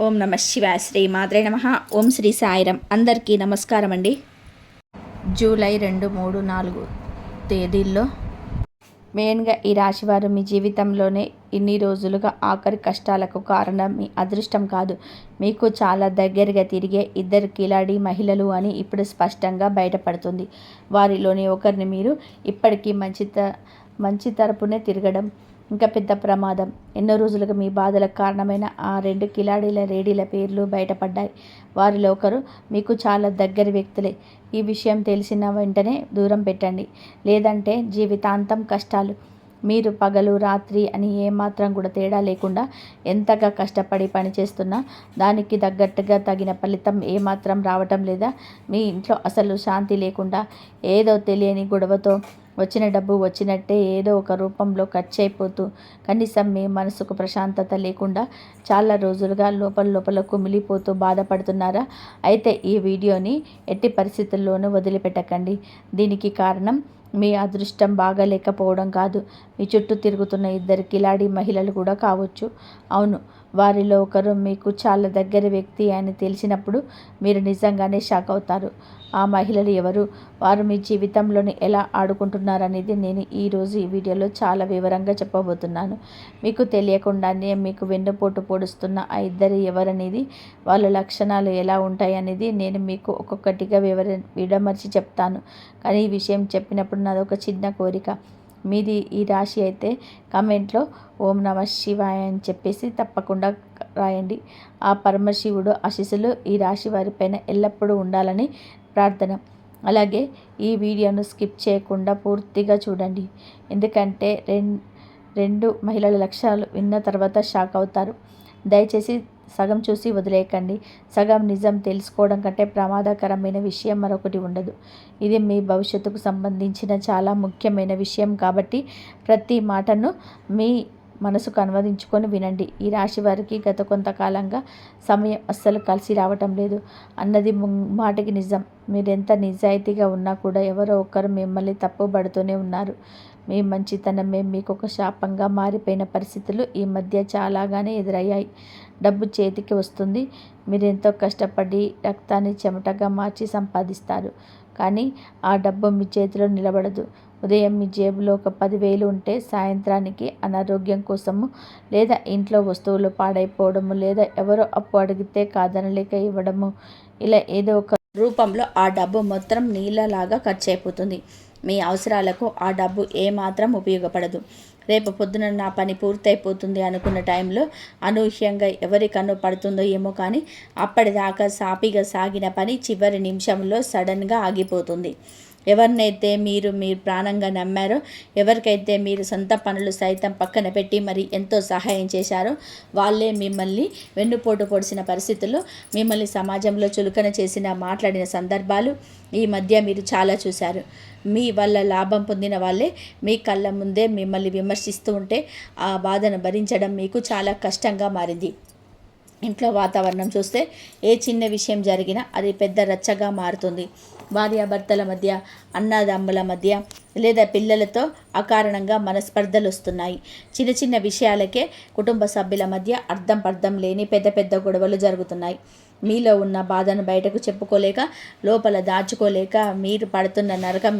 ఓం నమ శివాయ. శ్రీ మాత్రే నమ. ఓం శ్రీ సాయిరం. అందరికీ నమస్కారం అండి. జూలై 2, 3, 4 తేదీల్లో మెయిన్గా ఈ రాశివారు మీ జీవితంలోనే ఇన్ని రోజులుగా ఆఖరి కష్టాలకు కారణం మీ అదృష్టం కాదు, మీకు చాలా దగ్గరగా తిరిగే ఇద్దరు కిలాడి మహిళలు అని ఇప్పుడు స్పష్టంగా బయటపడుతుంది. వారిలోని ఒకరిని మీరు ఇప్పటికీ మంచి తరపునే తిరగడం ఇంకా పెద్ద ప్రమాదం. ఎన్నో రోజులుగా మీ బాధలకు కారణమైన ఆ 2 కిలాడీల రేడీల పేర్లు బయటపడ్డాయి. వారిలో ఒకరు మీకు చాలా దగ్గరి వ్యక్తులే. ఈ విషయం తెలిసిన వెంటనే దూరం పెట్టండి, లేదంటే జీవితాంతం కష్టాలు. మీరు పగలు రాత్రి అని ఏమాత్రం కూడా తేడా లేకుండా ఎంతగా కష్టపడి పనిచేస్తున్నా దానికి తగ్గట్టుగా తగిన ఫలితం ఏమాత్రం రావటం లేదా? మీ ఇంట్లో అసలు శాంతి లేకుండా ఏదో తెలియని గొడవతో వచ్చిన డబ్బు వచ్చినట్టే ఏదో ఒక రూపంలో ఖర్చు అయిపోతూ కనీసం మీ మనసుకు ప్రశాంతత లేకుండా చాలా రోజులుగా లోపల కుమిలిపోతూ బాధపడుతున్నారా? అయితే ఈ వీడియోని ఎట్టి పరిస్థితుల్లోనూ వదిలిపెట్టకండి. దీనికి కారణం మీ అదృష్టం బాగాలేకపోవడం కాదు, మీ చుట్టూ తిరుగుతున్న ఇద్దరు కిలాడి మహిళలు కూడా కావచ్చు. అవును, వారిలో ఒకరు మీకు చాలా దగ్గర వ్యక్తి అని తెలిసినప్పుడు మీరు నిజంగానే షాక్ అవుతారు. ఆ మహిళలు ఎవరు, వారు మీ జీవితంలోని ఎలా ఆడుకుంటున్నారనేది నేను ఈరోజు ఈ వీడియోలో చాలా వివరంగా చెప్పబోతున్నాను. మీకు తెలియకుండానే మీకు వెన్నుపోటు పొడుస్తున్న ఆ ఇద్దరు ఎవరనేది, వాళ్ళ లక్షణాలు ఎలా ఉంటాయి అనేది నేను మీకు ఒక్కొక్కటిగా విడమర్చి చెప్తాను. కానీ ఈ విషయం చెప్పినప్పుడు నాదొక చిన్న కోరిక. మీది ఈ రాశి అయితే కామెంట్లో ఓం నమ శివాయ అని చెప్పేసి తప్పకుండా రాయండి. ఆ పరమశివుడు ఆశీస్సులు ఈ రాశి వారిపైన ఎల్లప్పుడూ ఉండాలని ప్రార్థన. అలాగే ఈ వీడియోను స్కిప్ చేయకుండా పూర్తిగా చూడండి, ఎందుకంటే రెండు మహిళల లక్షణాలు విన్న తర్వాత షాక్ అవుతారు. దయచేసి సగం చూసి వదిలేయకండి. సగం నిజం తెలుసుకోవడం కంటే ప్రమాదకరమైన విషయం మరొకటి ఉండదు. ఇది మీ భవిష్యత్తుకు సంబంధించిన చాలా ముఖ్యమైన విషయం కాబట్టి ప్రతి మాటను మీ మనసుకు అనువదించుకొని వినండి. ఈ రాశి వారికి గత కొంతకాలంగా సమయం అస్సలు కలిసి రావటం లేదు అన్నది మాటకి నిజం. మీరెంత నిజాయితీగా ఉన్నా కూడా ఎవరో ఒకరు మిమ్మల్ని తప్పుపడుతూనే ఉన్నారు. మీ మంచితనమే మీకు ఒక శాపంగా మారిపోయిన పరిస్థితులు ఈ మధ్య చాలాగానే ఎదురయ్యాయి. డబ్బు చేతికి వస్తుంది, మీరెంతో కష్టపడి రక్తాన్ని చెమటగా మార్చి సంపాదిస్తారు. కానీ ఆ డబ్బు మీ చేతిలో నిలబడదు. ఉదయం మీ జేబులో ఒక 10,000 ఉంటే సాయంత్రానికి అనారోగ్యం కోసము, లేదా ఇంట్లో వస్తువులు పాడైపోవడము, లేదా ఎవరో అప్పు అడిగితే కాదనలేక ఇవ్వడము, ఇలా ఏదో ఒక రూపంలో ఆ డబ్బు మొత్తం నీళ్ళలాగా ఖర్చు అయిపోతుంది. మీ అవసరాలకు ఆ డబ్బు ఏమాత్రం ఉపయోగపడదు. రేపు పొద్దున నా పని పూర్తయిపోతుంది అనుకున్న టైంలో అనూహ్యంగా ఎవరి కన్ను పడుతుందో ఏమో కానీ అప్పటిదాకా సాపిగా సాగిన పని చివరి నిమిషంలో సడన్గా ఆగిపోతుంది. ఎవరినైతే మీరు ప్రాణంగా నమ్మారో, ఎవరికైతే మీరు సొంత పనులు సైతం పక్కన పెట్టి మరి ఎంతో సహాయం చేశారో వాళ్ళే మిమ్మల్ని వెన్నుపోటు పొడిచిన పరిస్థితుల్లో, మిమ్మల్ని సమాజంలో చులకన మాట్లాడిన సందర్భాలు ఈ మధ్య మీరు చాలా చూశారు. మీ వల్ల లాభం పొందిన వాళ్ళే మీ కళ్ళ ముందే మిమ్మల్ని విమర్శిస్తూ ఉంటే ఆ బాధను భరించడం మీకు చాలా కష్టంగా మారింది. ఇంట్లో వాతావరణం చూస్తే ఏ చిన్న విషయం జరిగినా అది పెద్ద రచ్చగా మారుతుంది. భార్యాభర్తల మధ్య, అన్నదమ్ముల మధ్య, లేదా పిల్లలతో అకారణంగా మనస్పర్ధలు వస్తున్నాయి. చిన్న విషయాలకే కుటుంబ సభ్యుల మధ్య అర్థం లేని పెద్ద గొడవలు జరుగుతున్నాయి. మీలో ఉన్న బాధను బయటకు చెప్పుకోలేక, లోపల దాచుకోలేక మీరు పడుతున్న నరకం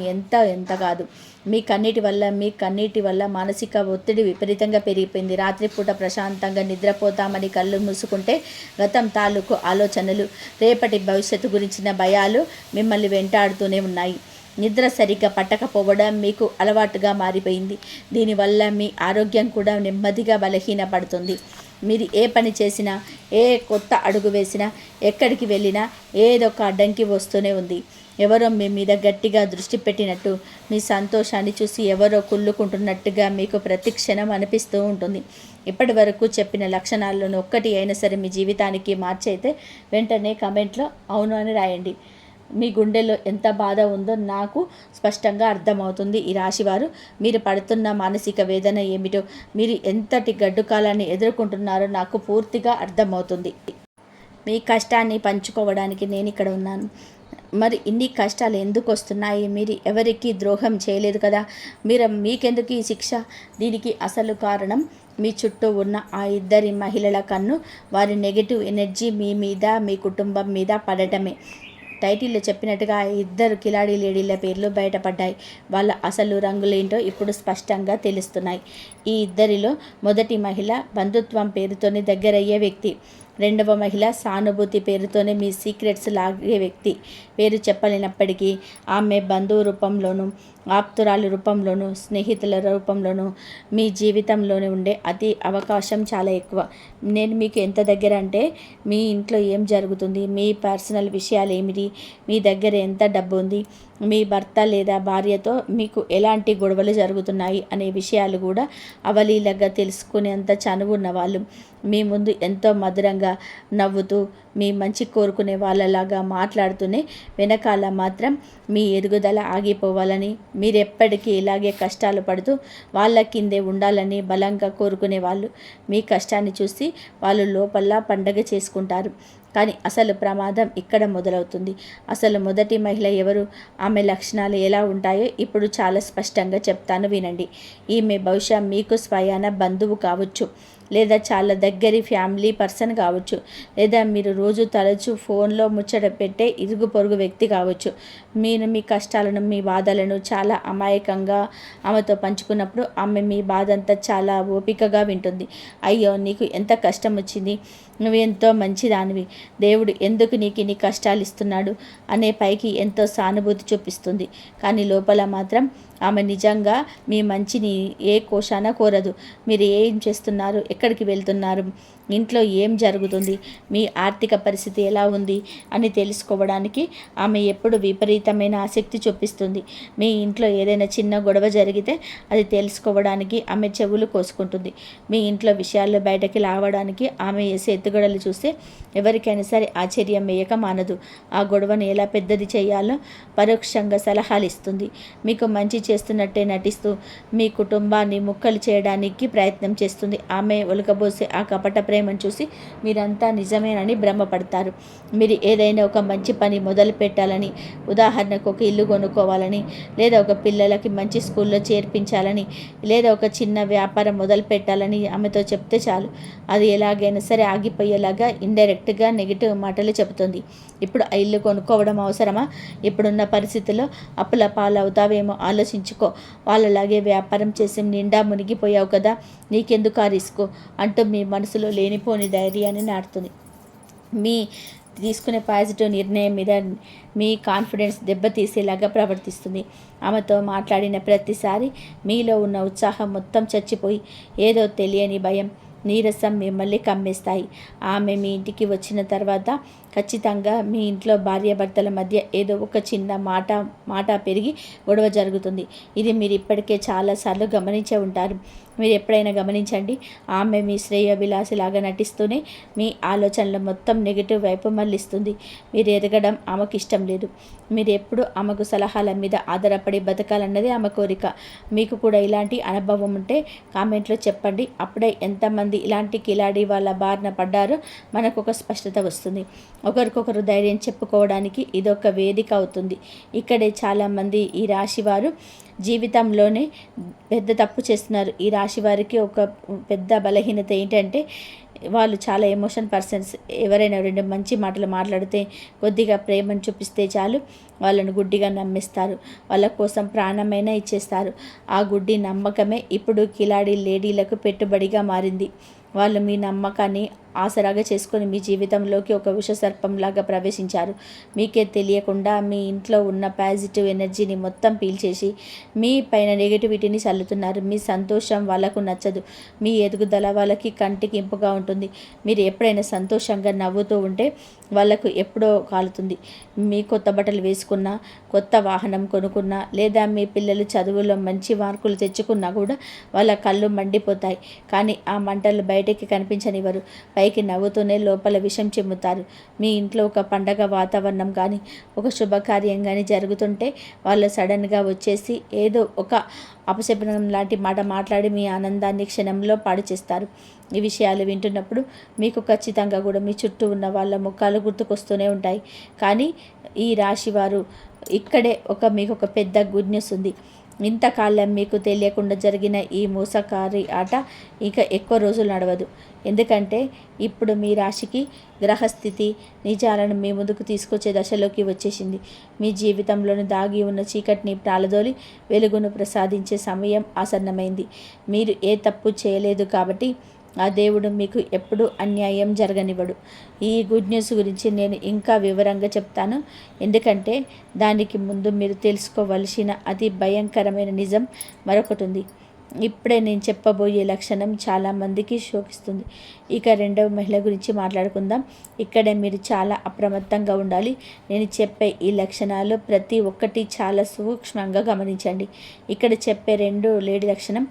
ఎంత కాదు. మీ కన్నీటి వల్ల మానసిక ఒత్తిడి విపరీతంగా పెరిగిపోయింది. రాత్రిపూట ప్రశాంతంగా నిద్రపోతామని కళ్ళు మూసుకుంటే గతం తాలూకు ఆలోచనలు, రేపటి భవిష్యత్తు గురించిన భయాలు మిమ్మల్ని వెంటాడుతూనే ఉన్నాయి. నిద్ర సరిగ్గా పట్టకపోవడం మీకు అలవాటుగా మారిపోయింది. దీనివల్ల మీ ఆరోగ్యం కూడా నెమ్మదిగా బలహీనపడుతుంది. మీరు ఏ పని చేసినా, ఏ కొత్త అడుగు వేసినా, ఎక్కడికి వెళ్ళినా ఏదో ఒక అడ్డంకి వస్తూనే ఉంది. ఎవరో మీ మీద గట్టిగా దృష్టి పెట్టినట్టు, మీ సంతోషాన్ని చూసి ఎవరో కుళ్ళుకుంటున్నట్టుగా మీకు ప్రతి క్షణం అనిపిస్తూ ఉంటుంది. ఇప్పటి వరకు చెప్పిన లక్షణాల్లోనూ ఒక్కటి అయినా సరే మీ జీవితానికి మార్చైతే వెంటనే కమెంట్లో అవును అని రాయండి. మీ గుండెలో ఎంత బాధ ఉందో నాకు స్పష్టంగా అర్థమవుతుంది. ఈ రాశివారు మీరు పడుతున్న మానసిక వేదన ఏమిటో, మీరు ఎంతటి గడ్డు కాలాన్ని ఎదుర్కొంటున్నారో నాకు పూర్తిగా అర్థమవుతుంది. మీ కష్టాన్ని పంచుకోవడానికి నేను ఇక్కడ ఉన్నాను. మరి ఇన్ని కష్టాలు ఎందుకు వస్తున్నాయి? మీరు ఎవరికి ద్రోహం చేయలేదు కదా, మీకెందుకు ఈ శిక్ష? దీనికి అసలు కారణం మీ చుట్టూ ఉన్న ఆ ఇద్దరి మహిళల కన్ను వారి నెగిటివ్ ఎనర్జీ మీ మీద, మీ కుటుంబం మీద పడటమే. టైటిల్లో చెప్పినట్టుగా ఆ ఇద్దరు కిలాడీ లేడీల పేర్లు బయటపడ్డాయి. వాళ్ళ అసలు రంగులేంటో ఇప్పుడు స్పష్టంగా తెలుస్తున్నాయి. ఈ ఇద్దరిలో మొదటి మహిళ బంధుత్వం పేరుతోనే దగ్గరయ్యే వ్యక్తి. రెండవ మహిళ సానుభూతి పేరుతోనే మీ సీక్రెట్స్ లాగే వ్యక్తి. పేరు చెప్పలేనప్పటికీ ఆమె బంధువు రూపంలోనూ, ఆప్తురాలి రూపంలోనూ, స్నేహితుల రూపంలోనూ మీ జీవితంలోనే ఉండే అతి అవకాశం చాలా ఎక్కువ. నేను మీకు ఎంత దగ్గర అంటే, మీ ఇంట్లో ఏం జరుగుతుంది, మీ పర్సనల్ విషయాలు ఏమిటి, మీ దగ్గర ఎంత డబ్బు ఉంది, మీ భర్త లేదా భార్యతో మీకు ఎలాంటి గొడవలు జరుగుతున్నాయి అనే విషయాలు కూడా అవలీలగా తెలుసుకునేంత చనువు ఉన్నవాళ్ళు. మీ ముందు ఎంతో మధురంగా నవ్వుతూ మీ మంచి కోరుకునే వాళ్ళలాగా మాట్లాడుతూనే వెనకాల మాత్రం మీ ఎదుగుదల ఆగిపోవాలని, మీరెప్పటికీ ఇలాగే కష్టాలు పడుతూ వాళ్ళ కిందే ఉండాలని బలంగా కోరుకునే వాళ్ళు. మీ కష్టాన్ని చూసి వాళ్ళు లోపల పండగ చేసుకుంటారు. కానీ అసలు ప్రమాదం ఇక్కడ మొదలవుతుంది. అసలు మొదటి మహిళ ఎవరు, ఆమె లక్షణాలు ఎలా ఉంటాయో ఇప్పుడు చాలా స్పష్టంగా చెప్తాను వినండి. ఈమె బహుశా మీకు స్వయాన బంధువు కావచ్చు, లేదా చాలా దగ్గరి ఫ్యామిలీ పర్సన్ కావచ్చు, లేదా మీరు రోజు తరచూ ఫోన్లో ముచ్చట పెట్టే ఇరుగు పొరుగు వ్యక్తి కావచ్చు. మీరు మీ కష్టాలను, మీ బాధలను చాలా అమాయకంగా ఆమెతో పంచుకున్నప్పుడు ఆమె మీ బాధంతా చాలా ఓపికగా వింటుంది. అయ్యో నీకు ఎంత కష్టం వచ్చింది, నువ్వు ఎంతో మంచిదానివి, దేవుడు ఎందుకు నీకు ఇన్ని కష్టాలు ఇస్తున్నాడు అనే పైకి ఎంతో సానుభూతి చూపిస్తుంది. కానీ లోపల మాత్రం ఆమె నిజంగా మీ మంచిని ఏ కోశాన కోరదు. మీరు ఏం చేస్తున్నారు, ఎక్కడికి వెళ్తున్నారు, ఇంట్లో ఏం జరుగుతుంది, మీ ఆర్థిక పరిస్థితి ఎలా ఉంది అని తెలుసుకోవడానికి ఆమె ఎప్పుడు విపరీతమైన ఆసక్తి చూపిస్తుంది. మీ ఇంట్లో ఏదైనా చిన్న గొడవ జరిగితే అది తెలుసుకోవడానికి ఆమె చెవులు కోసుకుంటుంది. మీ ఇంట్లో విషయాలు బయటకి లావడానికి ఆమె వేసే ఎత్తుగడలు చూస్తే ఎవరికైనా సరే ఆశ్చర్యం వేయక మానదు. ఆ గొడవను ఎలా పెద్దది చేయాలో పరోక్షంగా సలహాలు ఇస్తుంది. మీకు మంచి చేస్తున్నట్టే నటిస్తూ మీ కుటుంబాన్ని ముక్కలు చేయడానికి ప్రయత్నం చేస్తుంది. ఆమె ఒలకబోసే ఆ కపట ప్రేమను చూసి మీరంతా నిజమేనని భ్రమపడతారు. మీరు ఏదైనా ఒక మంచి పని మొదలు పెట్టాలని, ఉదాహరణకు ఒక ఇల్లు కొనుక్కోవాలని, లేదా ఒక పిల్లలకి మంచి స్కూల్లో చేర్పించాలని, లేదా ఒక చిన్న వ్యాపారం మొదలు పెట్టాలని ఆమెతో చెప్తే చాలు, అది ఎలాగైనా సరే ఆగిపోయేలాగా ఇండైరెక్ట్గా నెగిటివ్ మాటలు చెబుతుంది. ఇప్పుడు ఆ ఇల్లు కొనుక్కోవడం అవసరమా, ఇప్పుడున్న పరిస్థితుల్లో అప్పుల పాలవుతావేమో ఆలోచించుకో, వాళ్ళలాగే వ్యాపారం చేసి నిండా మునిగిపోయావు కదా, నీకెందుకు ఆ రిస్క్ అంటూ మీ మనసులో లేనిపోని ధైర్యాన్ని నాటుతుంది. మీ తీసుకునే పాజిటివ్ నిర్ణయం మీద మీ కాన్ఫిడెన్స్ దెబ్బతీసేలాగా ప్రవర్తిస్తుంది. ఆమెతో మాట్లాడిన ప్రతిసారి మీలో ఉన్న ఉత్సాహం మొత్తం చచ్చిపోయి ఏదో తెలియని భయం, నీరసం మిమ్మల్ని కమ్మేస్తాయి. ఆమె మీ ఇంటికి వచ్చిన తర్వాత ఖచ్చితంగా మీ ఇంట్లో భార్యాభర్తల మధ్య ఏదో ఒక చిన్న మాట పెరిగి గొడవ జరుగుతుంది. ఇది మీరు ఇప్పటికే చాలాసార్లు గమనించే ఉంటారు. మీరు ఎప్పుడైనా గమనించండి, ఆమె మీ శ్రేయోభిలాషిలాగా నటిస్తూనే మీ ఆలోచనలు మొత్తం నెగిటివ్ వైపు మళ్ళిస్తుంది. మీరు ఎదగడం ఆమెకు ఇష్టం లేదు. మీరు ఎప్పుడు ఆమెకు సలహాల మీద ఆధారపడి బతకాలన్నది ఆమె కోరిక. మీకు కూడా ఇలాంటి అనుభవం ఉంటే కామెంట్లో చెప్పండి. అప్పుడే ఎంతమంది ఇలాంటి కిలాడి వాళ్ళ బారిన పడ్డారో మనకు ఒక స్పష్టత వస్తుంది. ఒకరికొకరు ధైర్యం చెప్పుకోవడానికి ఇదొక వేదిక అవుతుంది. ఇక్కడే చాలామంది ఈ రాశి వారు జీవితంలోనే పెద్ద తప్పు చేస్తున్నారు. ఈ రాశి వారికి ఒక పెద్ద బలహీనత ఏంటంటే, వాళ్ళు చాలా ఎమోషన్ పర్సన్స్. ఎవరైనా రెండు మంచి మాటలు మాట్లాడితే, కొద్దిగా ప్రేమను చూపిస్తే చాలు వాళ్ళను గుడ్డిగా నమ్మిస్తారు. వాళ్ళ కోసం ప్రాణమైనా ఇచ్చేస్తారు. ఆ గుడ్డి నమ్మకమే ఇప్పుడు కిలాడి లేడీలకు పెట్టుబడిగా మారింది. వాళ్ళు మీ నమ్మకాన్ని ఆసరాగా చేసుకొని మీ జీవితంలోకి ఒక విషసర్పంలాగా ప్రవేశించారు. మీకే తెలియకుండా మీ ఇంట్లో ఉన్న పాజిటివ్ ఎనర్జీని మొత్తం పీల్చేసి మీ పైన నెగిటివిటీని చల్లుతున్నారు. మీ సంతోషం వాళ్ళకు నచ్చదు. మీ ఎదుగుదల వాళ్ళకి కంటికి ఇంపుగా ఉంటుంది. మీరు ఎప్పుడైనా సంతోషంగా నవ్వుతూ ఉంటే వాళ్ళకు ఎప్పుడో కాలుతుంది. మీ కొత్త బట్టలు వేసుకున్నా, కొత్త వాహనం కొనుక్కున్నా, లేదా మీ పిల్లలు చదువులో మంచి మార్కులు తెచ్చుకున్నా కూడా వాళ్ళ కళ్ళు మండిపోతాయి. కానీ ఆ మంటలు బయటికి కనిపించనివ్వరు. పైకి నవ్వుతూనే లోపల విషం చిమ్ముతారు. మీ ఇంట్లో ఒక పండగ వాతావరణం కానీ, ఒక శుభకార్యం కానీ జరుగుతుంటే వాళ్ళు సడన్గా వచ్చేసి ఏదో ఒక అపశకునం లాంటి మాట మాట్లాడి మీ ఆనందాన్ని క్షణంలో పాడు చేస్తారు. ఈ విషయాలు వింటున్నప్పుడు మీకు ఖచ్చితంగా కూడా మీ చుట్టూ ఉన్న వాళ్ళ ముఖాలు గుర్తుకొస్తూనే ఉంటాయి. కానీ ఈ రాశి వారు ఇక్కడే మీకు ఒక పెద్ద గుడ్ న్యూస్ ఉంది. ఇంతకాలం మీకు తెలియకుండా జరిగిన ఈ మోసకారి ఆట ఇక ఎక్కువ రోజులు నడవదు. ఎందుకంటే ఇప్పుడు మీ రాశికి గ్రహస్థితి నిజాలను మీ ముందుకు తీసుకొచ్చే దశలోకి వచ్చేసింది. మీ జీవితంలోని దాగి ఉన్న చీకటిని ప్రాలదోలి వెలుగును ప్రసాదించే సమయం ఆసన్నమైంది. మీరు ఏ తప్పు చేయలేదు కాబట్టి ఆ దేవుడు మీకు ఎప్పుడూ అన్యాయం జరగనివ్వడు. ఈ గుడ్ న్యూస్ గురించి నేను ఇంకా వివరంగా చెప్తాను. ఎందుకంటే దానికి ముందు మీరు తెలుసుకోవలసిన అతి భయంకరమైన నిజం మరొకటి ఉంది. ఇప్పుడే నేను చెప్పబోయే లక్షణం చాలామందికి శోకిస్తుంది. ఇక రెండవ మహిళ గురించి మాట్లాడుకుందాం. ఇక్కడే మీరు చాలా అప్రమత్తంగా ఉండాలి. నేను చెప్పే ఈ లక్షణాలు ప్రతి ఒక్కటి చాలా సూక్ష్మంగా గమనించండి. ఇక్కడ చెప్పే రెండు లేడీ లక్షణం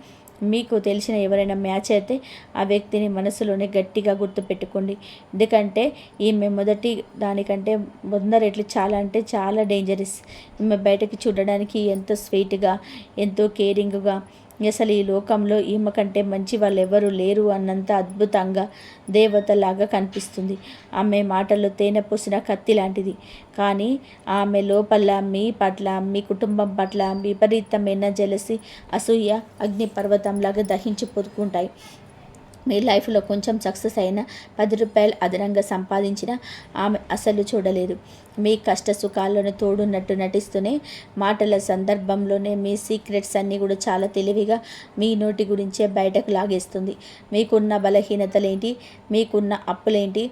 మీకు తెలిసిన ఎవరైనా మ్యాచ్ అయితే ఆ వ్యక్తిని మనసులోనే గట్టిగా గుర్తుపెట్టుకోండి. ఎందుకంటే ఈమె మొదటి దానికంటే 100 రెట్లు చాలా అంటే చాలా డేంజరస్. ఈమె బయటకి చూడడానికి ఎంతో స్వీట్గా, ఎంతో కేరింగ్గా, అసలు ఈ లోకంలో ఈమె కంటే మంచి వాళ్ళు ఎవరు లేరు అన్నంత అద్భుతంగా దేవతలాగా కనిపిస్తుంది. ఆమె మాటల్లో తేనె పూసిన కత్తి లాంటిది. కానీ ఆమె లోపల మీ పట్ల, మీ కుటుంబం పట్ల విపరీతమైన జెలసీ, అసూయ అగ్నిపర్వతంలాగా దహించి పొదుకుంటాయి. మీ లైఫ్లో కొంచెం సక్సెస్ అయినా, 10 రూపాయలు అదనంగా సంపాదించిన ఆమె అసలు చూడలేదు. మీ కష్ట సుఖాలను తోడున్నట్టు నటిస్తూనే మాటల సందర్భంలోనే మీ సీక్రెట్స్ అన్నీ కూడా చాలా తెలివిగా మీ నోటి గురించే బయటకు లాగేస్తుంది. మీకున్న బలహీనతలేంటి, మీకున్న అప్పులేంటి,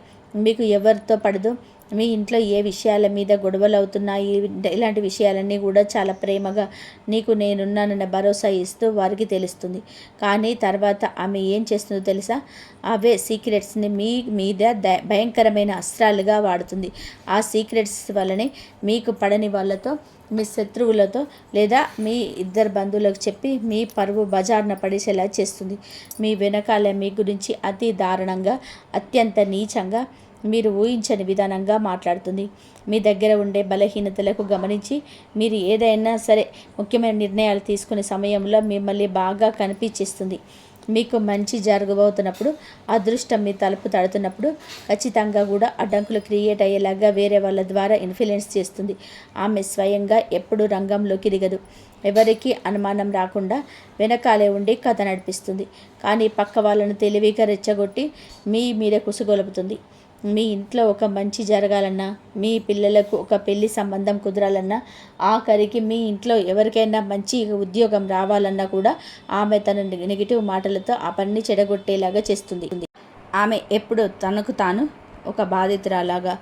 మీకు ఎవరితో పడదు, మీ ఇంట్లో ఏ విషయాల మీద గొడవలు అవుతున్నాయి, ఇలాంటి విషయాలన్నీ కూడా చాలా ప్రేమగా నీకు నేనున్నానన్న భరోసా ఇస్తూ వారికి తెలుస్తుంది. కానీ తర్వాత ఆమె ఏం చేస్తుందో తెలుసా? అవే సీక్రెట్స్ని మీ మీద భయంకరమైన అస్త్రాలుగా వాడుతుంది. ఆ సీక్రెట్స్ వల్లనే మీకు పడని వాళ్ళతో, మీ శత్రువులతో లేదా మీ ఇద్దరు బంధువులకు చెప్పి మీ పరువు బజార్న పడేసేలా చేస్తుంది. మీ వెనకాల మీ గురించి అతి దారుణంగా, అత్యంత నీచంగా, మీరు ఊహించని విధానంగా మాట్లాడుతుంది. మీ దగ్గర ఉండే బలహీనతలకు గమనించి మీరు ఏదైనా సరే ముఖ్యమైన నిర్ణయాలు తీసుకునే సమయంలో మిమ్మల్ని బాగా కనిపించేస్తుంది. మీకు మంచి జరగబోతున్నప్పుడు, అదృష్టం మీ తలుపు తడుతున్నప్పుడు ఖచ్చితంగా కూడా అడ్డంకులు క్రియేట్ అయ్యేలాగా వేరే వాళ్ళ ద్వారా ఇన్ఫ్లుయెన్స్ చేస్తుంది. ఆమె స్వయంగా ఎప్పుడు రంగంలోకి దిగదు. ఎవరికి అనుమానం రాకుండా వెనకాలే ఉండి కథ నడిపిస్తుంది. కానీ పక్క వాళ్ళను తెలివిగా రెచ్చగొట్టి మీ మీద కుసుగొలుపుతుంది. మీ ఇంట్లో ఒక మంచి జరగాలన్నా, మీ పిల్లలకు ఒక పెళ్లి సంబంధం కుదరాలన్నా, ఆఖరికి మీ ఇంట్లో ఎవరికైనా మంచి ఉద్యోగం రావాలన్నా కూడా ఆమె తన నెగిటివ్ మాటలతో ఆ పనిని చెడగొట్టేలాగా చేస్తుంది. ఆమె ఎప్పుడు తనకు తాను ఒక బాధితురాలాగా,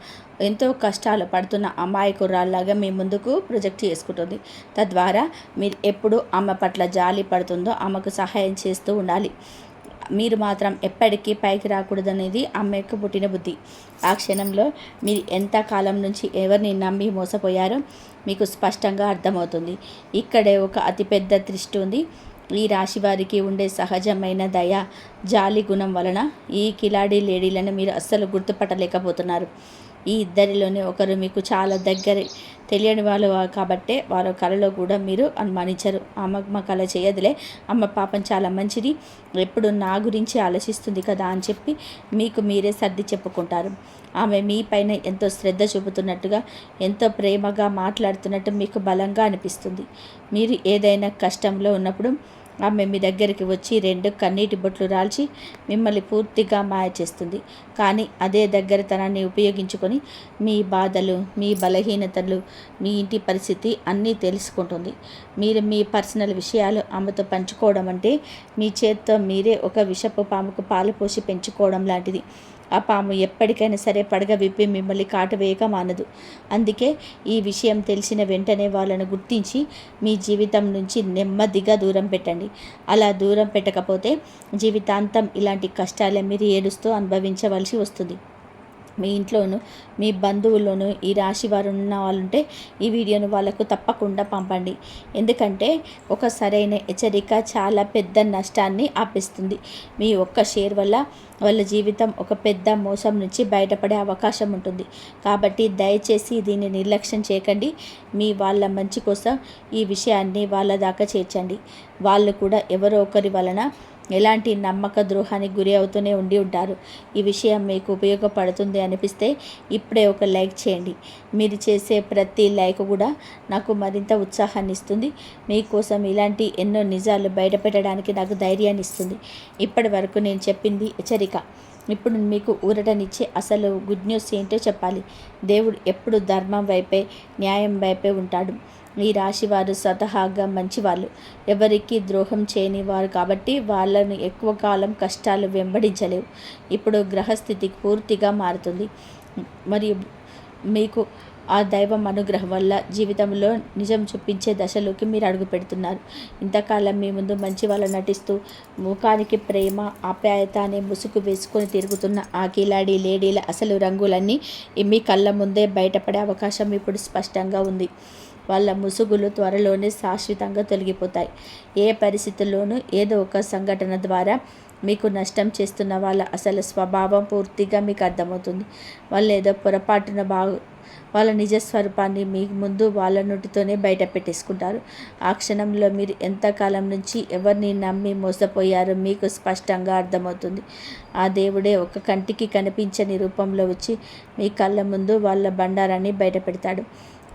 ఎంతో కష్టాలు పడుతున్న అమాయకురాల్లాగా మీ ముందుకు ప్రొజెక్ట్ చేసుకుంటుంది. తద్వారా మీరు ఎప్పుడు ఆమె పట్ల జాలి పడుతుందో ఆమెకు సహాయం చేస్తూ ఉండాలి. మీరు మాత్రం ఎప్పటికీ పైకి రాకూడదనేది ఆమెకు పుట్టిన బుద్ధి. ఆ క్షణంలో మీరు ఎంత కాలం నుంచి ఎవరిని నమ్మి మోసపోయారో మీకు స్పష్టంగా అర్థమవుతుంది. ఇక్కడే ఒక అతిపెద్ద దృష్టి ఉంది. ఈ రాశి వారికి ఉండే సహజమైన దయ, జాలి గుణం వలన ఈ కిలాడి లేడీలను మీరు అస్సలు గుర్తుపట్టలేకపోతున్నారు. ఈ ఇద్దరిలోనే ఒకరు మీకు చాలా దగ్గర, తెలియని వాళ్ళు కాబట్టే వారు కళలో కూడా మీరు అనుమానించరు. అమ్మ కళ చేయదులే, అమ్మ పాపం చాలా మంచిది, ఎప్పుడు నా గురించి ఆలోచిస్తుంది కదా అని చెప్పి మీకు మీరే సర్ది చెప్పుకుంటారు. ఆమె మీ పైన ఎంతో శ్రద్ధ చూపుతున్నట్టుగా, ఎంతో ప్రేమగా మాట్లాడుతున్నట్టు మీకు బలంగా అనిపిస్తుంది. మీరు ఏదైనా కష్టంలో ఉన్నప్పుడు ఆమె మీ దగ్గరికి వచ్చి 2 కన్నీటి బొట్లు రాల్చి మిమ్మల్ని పూర్తిగా మాయ చేస్తుంది. కానీ అదే దగ్గరతనాన్ని ఉపయోగించుకొని మీ బాధలు, మీ బలహీనతలు, మీ ఇంటి పరిస్థితి అన్నీ తెలుసుకుంటుంది. మీరు మీ పర్సనల్ విషయాలు ఆమెతో పంచుకోవడం అంటే మీ చేత్తో మీరే ఒక విషపు పాముకు పాలు పోసి పెంచుకోవడం లాంటిది. ఆ పాము ఎప్పటికైనా సరే పడగ విప్పి మిమ్మల్ని కాటువేయక మానదు. అందుకే ఈ విషయం తెలిసిన వెంటనే వాళ్ళను గుర్తించి మీ జీవితం నుంచి నెమ్మదిగా దూరం పెట్టండి. అలా దూరం పెట్టకపోతే జీవితాంతం ఇలాంటి కష్టాలే మీరు ఏడుస్తూ అనుభవించవలసి వస్తుంది. మీ ఇంట్లోనూ, మీ బంధువుల్లోనూ ఈ రాశి వారు ఉన్న వాళ్ళుంటే ఈ వీడియోను వాళ్ళకు తప్పకుండా పంపండి. ఎందుకంటే ఒక సరైన హెచ్చరిక చాలా పెద్ద నష్టాన్ని ఆపేస్తుంది. మీ ఒక్క షేర్ వల్ల వాళ్ళ జీవితం ఒక పెద్ద మోసం నుంచి బయటపడే అవకాశం ఉంటుంది. కాబట్టి దయచేసి దీన్ని నిర్లక్ష్యం చేయకండి. మీ వాళ్ళ మంచి కోసం ఈ విషయాన్ని వాళ్ళ దాకా చేర్చండి. వాళ్ళు కూడా ఎవరో ఒకరి వలన ఎలాంటి నమ్మక ద్రోహానికి గురి అవుతూనే ఉండి ఉంటారు. ఈ విషయం మీకు ఉపయోగపడుతుంది అనిపిస్తే ఇప్పుడే ఒక లైక్ చేయండి. మీరు చేసే ప్రతి లైక్ కూడా నాకు మరింత ఉత్సాహాన్ని ఇస్తుంది. మీకోసం ఇలాంటి ఎన్నో నిజాలు బయటపెట్టడానికి నాకు ధైర్యాన్ని ఇస్తుంది. ఇప్పటి వరకు నేను చెప్పింది హెచ్చరిక. ఇప్పుడు మీకు ఊరటనిచ్చే అసలు గుడ్ న్యూస్ ఏంటో చెప్పాలి. దేవుడు ఎప్పుడు ధర్మం వైపే, న్యాయం వైపే ఉంటాడు. ఈ రాశివారు స్వతహాగా మంచివాళ్ళు, ఎవరికి ద్రోహం చేయని వారు కాబట్టి వాళ్ళను ఎక్కువ కాలం కష్టాలు వెంబడించలేవు. ఇప్పుడు గ్రహస్థితి పూర్తిగా మారుతుంది. మరియు మీకు ఆ దైవం అనుగ్రహం వల్ల జీవితంలో నిజం చూపించే దశలోకి మీరు అడుగు పెడుతున్నారు. ఇంతకాలం మీ ముందు మంచి వాళ్ళు నటిస్తూ ముఖానికి ప్రేమ, ఆప్యాయత అనే ముసుగు వేసుకొని తిరుగుతున్న ఆ కిలాడి లేడీల అసలు రంగులన్నీ మీ కళ్ళ ముందే బయటపడే అవకాశం ఇప్పుడు స్పష్టంగా ఉంది. వాళ్ళ ముసుగులు త్వరలోనే శాశ్వతంగా తొలగిపోతాయి. ఏ పరిస్థితుల్లోనూ ఏదో ఒక సంఘటన ద్వారా మీకు నష్టం చేస్తున్న వాళ్ళ అసలు స్వభావం పూర్తిగా మీకు అర్థమవుతుంది. వాళ్ళు ఏదో పొరపాటున వాళ్ళ నిజస్వరూపాన్ని మీ ముందు వాళ్ళ నోటితోనే బయట పెట్టేసుకుంటారు. ఆ క్షణంలో మీరు ఎంతకాలం నుంచి ఎవరిని నమ్మి మోసపోయారో మీకు స్పష్టంగా అర్థమవుతుంది. ఆ దేవుడే ఒక కంటికి కనిపించని రూపంలో వచ్చి మీ కళ్ళ ముందు వాళ్ళ బండారాన్ని బయట పెడతాడు.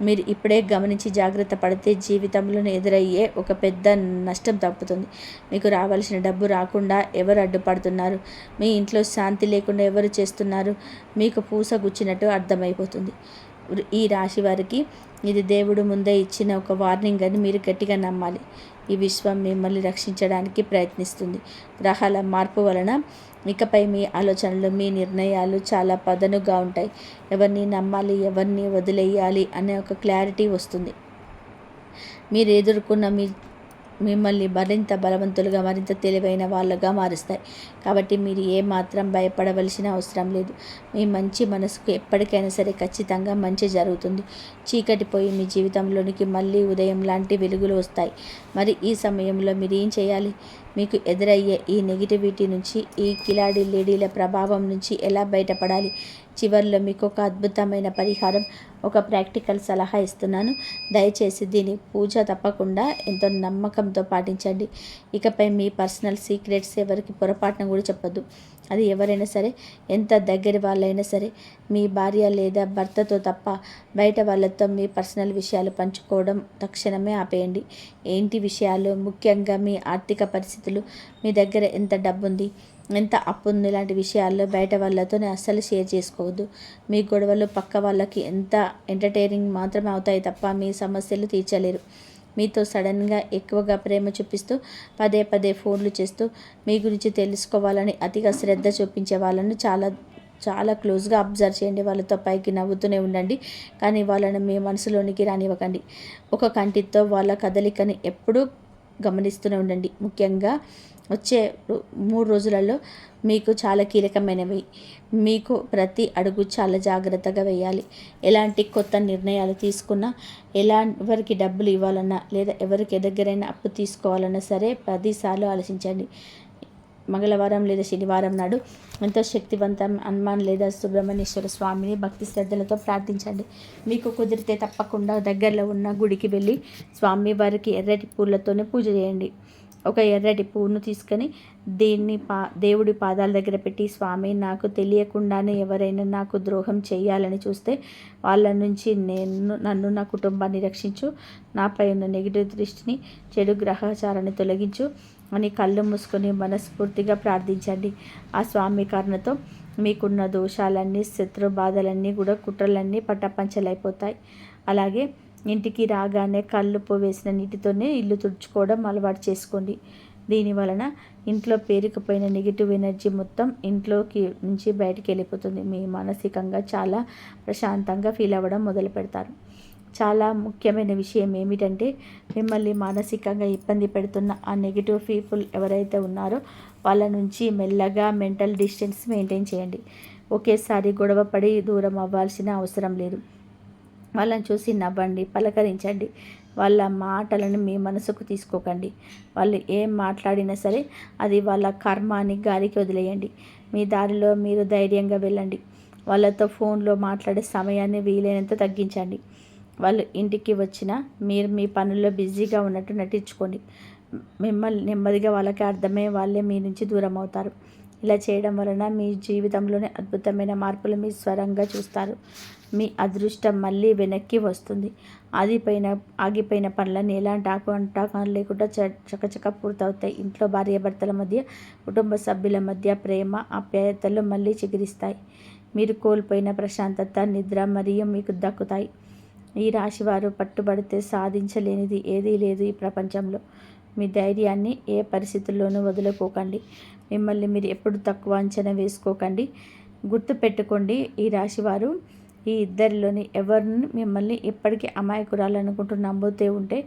మీరు ఇప్పుడే గమనించి జాగ్రత్త పడితే జీవితంలో ఎదురయ్యే ఒక పెద్ద నష్టం తప్పుతుంది. మీకు రావాల్సిన డబ్బు రాకుండా ఎవరు అడ్డుపడుతున్నారు, మీ ఇంట్లో శాంతి లేకుండా ఎవరు చేస్తున్నారు, మీకు పూస గుచ్చినట్టు అర్థమైపోతుంది. ఈ రాశి వారికి ఇది దేవుడు ముందే ఇచ్చిన ఒక వార్నింగ్ అని మీరు గట్టిగా నమ్మాలి. ఈ విశ్వం మిమ్మల్ని రక్షించడానికి ప్రయత్నిస్తుంది. గ్రహాల మార్పు వలన ఇకపై మీ ఆలోచనలు, మీ నిర్ణయాలు చాలా పదునుగా ఉంటాయి. ఎవరిని నమ్మాలి, ఎవరిని వదిలేయాలి అనే ఒక క్లారిటీ వస్తుంది. మీరు ఎదుర్కొన్న మిమ్మల్ని మరింత బలవంతులుగా, మరింత తెలివైన వాళ్ళగా మారుస్తాయి. కాబట్టి మీరు ఏమాత్రం భయపడవలసిన అవసరం లేదు. మీ మంచి మనసుకు ఎప్పటికైనా సరే ఖచ్చితంగా మంచి జరుగుతుంది. చీకటి పోయి మీ జీవితంలోనికి మళ్ళీ ఉదయం లాంటి వెలుగులు వస్తాయి. మరి ఈ సమయంలో మీరు ఏం చేయాలి? మీకు ఎదురయ్యే ఈ నెగిటివిటీ నుంచి, ఈ కిలాడి లేడీల ప్రభావం నుంచి ఎలా బయటపడాలి? చివరిలో మీకు ఒక అద్భుతమైన పరిహారం, ఒక ప్రాక్టికల్ సలహా ఇస్తున్నాను. దయచేసి దీని పూజ తప్పకుండా ఎంతో నమ్మకంతో పాటించండి. ఇకపై మీ పర్సనల్ సీక్రెట్స్ ఎవరికి పొరపాటున కూడా చెప్పొద్దు. అది ఎవరైనా సరే, ఎంత దగ్గర వాళ్ళైనా సరే, మీ భార్య లేదా భర్తతో తప్ప బయట వాళ్ళతో మీ పర్సనల్ విషయాలు పంచుకోవడం తక్షణమే ఆపేయండి. ఏంటి విషయాలు? ముఖ్యంగా మీ ఆర్థిక పరిస్థితులు, మీ దగ్గర ఎంత డబ్బు ఉంది, ఎంత అప్పు ఉంది, ఇలాంటి విషయాల్లో బయట వాళ్ళతోనే అస్సలు షేర్ చేసుకోవద్దు. మీ గొడవలు పక్క వాళ్ళకి ఎంత ఎంటర్టైనింగ్ మాత్రమే అవుతాయి తప్ప మీ సమస్యలు తీర్చలేరు. మీతో సడన్గా ఎక్కువగా ప్రేమ చూపిస్తూ పదే పదే ఫోన్లు చేస్తూ మీ గురించి తెలుసుకోవాలని అతిగా శ్రద్ధ చూపించే వాళ్ళను చాలా క్లోజ్గా అబ్జర్వ్ చేయండి. వాళ్ళతో పైకి నవ్వుతూనే ఉండండి, కానీ వాళ్ళని మీ మనసులోనికి రానివ్వకండి. ఒక కంటితో వాళ్ళ కదలికని ఎప్పుడూ గమనిస్తూనే ఉండండి. ముఖ్యంగా వచ్చే 3 రోజులలో మీకు చాలా కీలకమైనవి. మీకు ప్రతి అడుగు చాలా జాగ్రత్తగా వేయాలి. ఎలాంటి కొత్త నిర్ణయాలు తీసుకున్నా, ఎవరికి డబ్బులు ఇవ్వాలన్నా లేదా ఎవరికి దగ్గరైనా అప్పు తీసుకోవాలన్నా సరే 10 సార్లు ఆలోచించండి. మంగళవారం లేదా శనివారం నాడు ఎంతో శక్తివంతం హనుమాన్ లేదా సుబ్రహ్మణ్యేశ్వర స్వామిని భక్తి శ్రద్ధలతో ప్రార్థించండి. మీకు కుదిరితే తప్పకుండా దగ్గరలో ఉన్న గుడికి వెళ్ళి స్వామి వారికి ఎర్రటి పూలతోనే పూజ చేయండి. ఒక ఎర్రటి పువ్వును తీసుకొని దీన్ని దేవుడి పాదాల దగ్గర పెట్టి, స్వామి, నాకు తెలియకుండానే ఎవరైనా నాకు ద్రోహం చేయాలని చూస్తే వాళ్ళ నుంచి నన్ను నా కుటుంబాన్ని రక్షించు, నాపై ఉన్న నెగిటివ్ దృష్టిని, చెడు గ్రహచారాన్ని తొలగించు అని కళ్ళు మూసుకొని మనస్ఫూర్తిగా ప్రార్థించండి. ఆ స్వామి కారణతో మీకున్న దోషాలన్నీ, శత్రు బాధలన్నీ కూడా, కుట్రలన్నీ పట్టపంచలైపోతాయి. అలాగే ఇంటికి రాగానే కల్లుప్పు వేసిన నీటితోనే ఇల్లు తుడుచుకోవడం అలవాటు చేసుకోండి. దీని వలన ఇంట్లో పేరుకుపోయిన నెగిటివ్ ఎనర్జీ మొత్తం ఇంట్లోకి నుంచి బయటికి వెళ్ళిపోతుంది. మీ మానసికంగా చాలా ప్రశాంతంగా ఫీల్ అవ్వడం మొదలు పెడతారు. చాలా ముఖ్యమైన విషయం ఏమిటంటే, మిమ్మల్ని మానసికంగా ఇబ్బంది పెడుతున్న ఆ నెగిటివ్ పీపుల్ ఎవరైతే ఉన్నారో వాళ్ళ నుంచి మెల్లగా మెంటల్ డిస్టెన్స్ మెయింటైన్ చేయండి. ఒకేసారి గొడవపడి దూరం అవ్వాల్సిన అవసరం లేదు. వాళ్ళని చూసి నవ్వండి, పలకరించండి. వాళ్ళ మాటలను మీ మనసుకు తీసుకోకండి. వాళ్ళు ఏం మాట్లాడినా సరే అది వాళ్ళ కర్మ అని గాలికి వదిలేయండి. మీ దారిలో మీరు ధైర్యంగా వెళ్ళండి. వాళ్ళతో ఫోన్లో మాట్లాడే సమయాన్ని వీలైనంత తగ్గించండి. వాళ్ళు ఇంటికి వచ్చినా మీరు మీ పనుల్లో బిజీగా ఉన్నట్టు నటించుకోండి. మిమ్మల్ని నెమ్మదిగా వాళ్ళకి అర్థమయ్యే వాళ్ళే మీ నుంచి దూరం అవుతారు. ఇలా చేయడం వలన మీ జీవితంలోనే అద్భుతమైన మార్పులు మీ స్వరంగా చూస్తారు. మీ అదృష్టం మళ్ళీ వెనక్కి వస్తుంది. ఆగిపోయిన పనులన్నీ ఎలాంటి ఆటంకాలు లేకుండా చకచక పూర్తవుతాయి. ఇంట్లో భార్యాభర్తల మధ్య, కుటుంబ సభ్యుల మధ్య ప్రేమ ఆప్యాయతలు మళ్ళీ చిగురిస్తాయి. మీరు కోల్పోయిన ప్రశాంతత, నిద్ర మరియు మీకు దక్కుతాయి. ఈ రాశివారు పట్టుబడితే సాధించలేనిది ఏదీ లేదు ఈ ప్రపంచంలో. మీ ధైర్యాన్ని ఏ పరిస్థితుల్లోనూ వదులుకోకండి. మిమ్మల్ని మీరు ఎప్పుడు తక్కువ అంచనా వేసుకోకండి. గుర్తుపెట్టుకోండి, ఈ రాశివారు ఈ ఇద్దరిలోని ఎవరిని మిమ్మల్ని ఎప్పటికీ అమాయకురాలనుకుంటూ నమ్ముతూ ఉంటే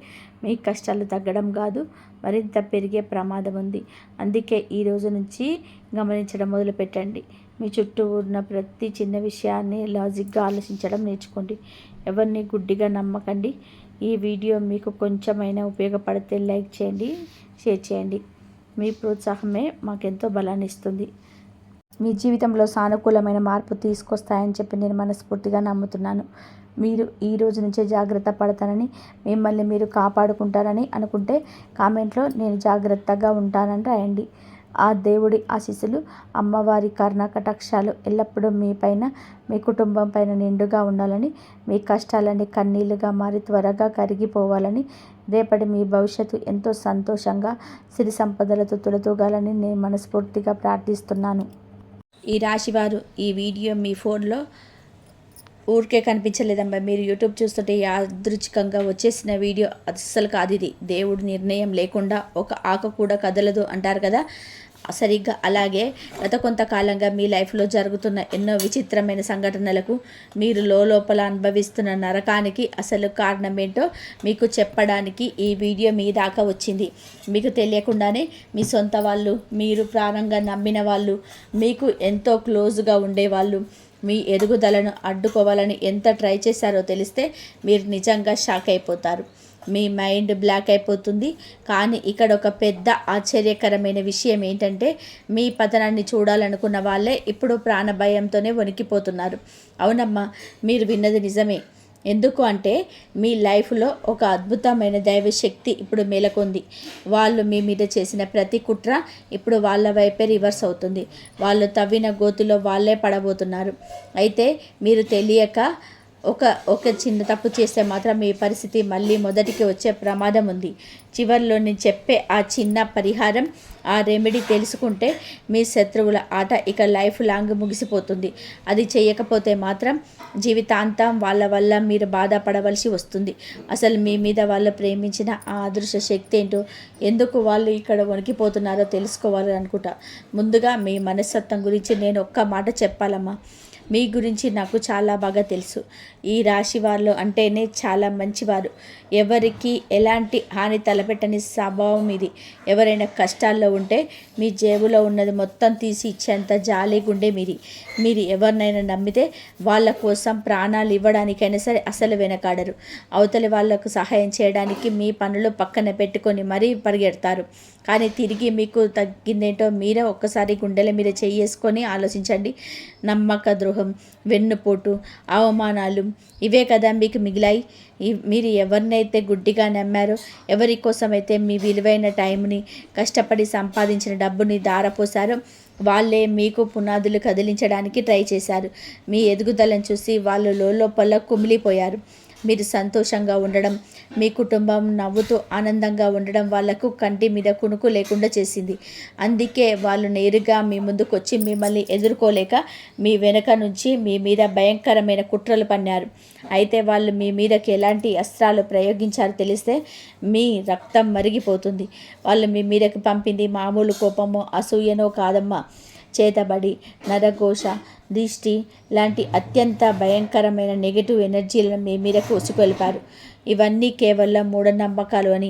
మీ కష్టాలు తగ్గడం కాదు, మరింత పెరిగే ప్రమాదం ఉంది. అందుకే ఈ రోజు నుంచి గమనించడం మొదలుపెట్టండి. మీ చుట్టూ ఉన్న ప్రతి చిన్న విషయాన్ని లాజిక్గా ఆలోచించడం నేర్చుకోండి. ఎవరిని గుడ్డిగా నమ్మకండి. ఈ వీడియో మీకు కొంచెమైనా ఉపయోగపడితే లైక్ చేయండి, షేర్ చేయండి. మీ ప్రోత్సాహమే మాకెంతో బలాన్ని ఇస్తుంది. మీ జీవితంలో సానుకూలమైన మార్పు తీసుకొస్తాయని చెప్పి నేను మనస్ఫూర్తిగా నమ్ముతున్నాను. మీరు ఈ రోజు నుంచే జాగ్రత్త పడతానని, మిమ్మల్ని మీరు కాపాడుకుంటారని అనుకుంటే కామెంట్లో నేను జాగ్రత్తగా ఉంటానని రాయండి. ఆ దేవుడి ఆశీస్సులు, అమ్మవారి కటాక్షాలు ఎల్లప్పుడూ మీ పైన, మీ కుటుంబం పైన నిండుగా ఉండాలని, మీ కష్టాలన్నీ కన్నీళ్లుగా మారి త్వరగా కరిగిపోవాలని, రేపటి మీ భవిష్యత్తు ఎంతో సంతోషంగా సిరి సంపదలతో తులతూగాలని నేను మనస్ఫూర్తిగా ప్రార్థిస్తున్నాను. ఈ రాశివారు ఈ వీడియో మీ ఫోన్లో ఊరికే కనిపించలేదమ్మా. మీరు యూట్యూబ్ చూస్తుంటే యాదృచ్ఛికంగా వచ్చేసిన వీడియో అస్సలు కాదు ఇది. దేవుడి నిర్ణయం లేకుండా ఒక ఆకు కూడా కదలదు అంటారు కదా, సరిగ్గా అలాగే గత కొంతకాలంగా మీ లైఫ్లో జరుగుతున్న ఎన్నో విచిత్రమైన సంఘటనలకు, మీరు లోపల అనుభవిస్తున్న నరకానికి అసలు కారణం ఏంటో మీకు చెప్పడానికి ఈ వీడియో మీ దాకా వచ్చింది. మీకు తెలియకుండానే మీ సొంత వాళ్ళు, మీరు ప్రాణంగా నమ్మిన వాళ్ళు, మీకు ఎంతో క్లోజ్గా ఉండేవాళ్ళు మీ ఎదుగుదలను అడ్డుకోవాలని ఎంత ట్రై చేశారో తెలిస్తే మీరు నిజంగా షాక్ అయిపోతారు. మీ మైండ్ బ్లాక్ అయిపోతుంది. కానీ ఇక్కడ ఒక పెద్ద ఆశ్చర్యకరమైన విషయం ఏంటంటే, మీ పతనాన్ని చూడాలనుకున్న వాళ్ళే ఇప్పుడు ప్రాణభయంతోనే వణికిపోతున్నారు. అవునమ్మా, మీరు విన్నది నిజమే. ఎందుకు అంటే మీ లైఫ్లో ఒక అద్భుతమైన దైవశక్తి ఇప్పుడు మేలకొంది. వాళ్ళు మీ మీద చేసిన ప్రతి కుట్ర ఇప్పుడు వాళ్ళ వైపే రివర్స్ అవుతుంది. వాళ్ళు తవ్విన గోతిలో వాళ్ళే పడబోతున్నారు. అయితే మీరు తెలియక ఒక చిన్న తప్పు చేస్తే మాత్రం మీ పరిస్థితి మళ్ళీ మొదటికి వచ్చే ప్రమాదం ఉంది. చివరిలో నేను చెప్పే ఆ చిన్న పరిహారం, ఆ రెమెడీ తెలుసుకుంటే మీ శత్రువుల ఆట ఇక లైఫ్ లాంగ్ ముగిసిపోతుంది. అది చేయకపోతే మాత్రం జీవితాంతం వాళ్ళ వల్ల మీరు బాధపడవలసి వస్తుంది. అసలు మీ మీద వాళ్ళు ప్రేమించిన ఆ అదృశ్య శక్తి ఏంటో, ఎందుకు వాళ్ళు ఇక్కడ వణికిపోతున్నారో తెలుసుకోవాలి అనుకుంటా. ముందుగా మీ మనస్తత్వం గురించి నేను ఒక్క మాట చెప్పాలమ్మా. మీ గురించి నాకు చాలా బాగా తెలుసు. ఈ రాశి వాళ్ళు అంటేనే చాలా మంచివారు. ఎవరికి ఎలాంటి హాని తలపెట్టని స్వభావం ఇది. ఎవరైనా కష్టాల్లో ఉంటే మీ జేబులో ఉన్నది మొత్తం తీసి ఇచ్చేంత జాలి గుండె మీది. మీరు ఎవరినైనా నమ్మితే వాళ్ళ కోసం ప్రాణాలు ఇవ్వడానికైనా సరే అసలు వెనకాడరు. అవతలి వాళ్లకు సహాయం చేయడానికి మీ పనులు పక్కన పెట్టుకొని మరీ పరిగెడతారు. కానీ తిరిగి మీకు తగ్గిందేంటో మీరే ఒక్కసారి గుండెల మీద చేసుకొని ఆలోచించండి. నమ్మక ద్రోహం, వెన్నుపోటు, అవమానాలు ఇవే కదా మీకు మిగిలాయి. మీరు ఎవరినైతే గుడ్డిగా నమ్మారో, ఎవరి కోసమైతే మీ విలువైన టైంని, కష్టపడి సంపాదించిన డబ్బుని ధారపోసారో వాళ్ళే మీకు పునాదులు కదిలించడానికి ట్రై చేశారు. మీ ఎదుగుదలను చూసి వాళ్ళు లోపల కుమిలిపోయారు. మీరు సంతోషంగా ఉండడం, మీ కుటుంబం నవ్వుతూ ఆనందంగా ఉండడం వాళ్లకు కంటి మీద కునుకు లేకుండా చేసింది. అందుకే వాళ్ళు నేరుగా మీ ముందుకు వచ్చి మిమ్మల్ని ఎదుర్కోలేక మీ వెనక నుంచి మీ మీద భయంకరమైన కుట్రలు పన్నారు. అయితే వాళ్ళు మీ మీదకి ఎలాంటి అస్త్రాలు ప్రయోగించారో తెలిస్తే మీ రక్తం మరిగిపోతుంది. వాళ్ళు మీ మీదకి పంపింది మామూలు కోపమో అసూయనో కాదమ్మా. చేతబడి, నరఘోష, దిష్టి లాంటి అత్యంత భయంకరమైన నెగిటివ్ ఎనర్జీలను మీ మీదకు ఉసుకొల్పారు. ఇవన్నీ కేవలం మూఢనమ్మకాలు అని,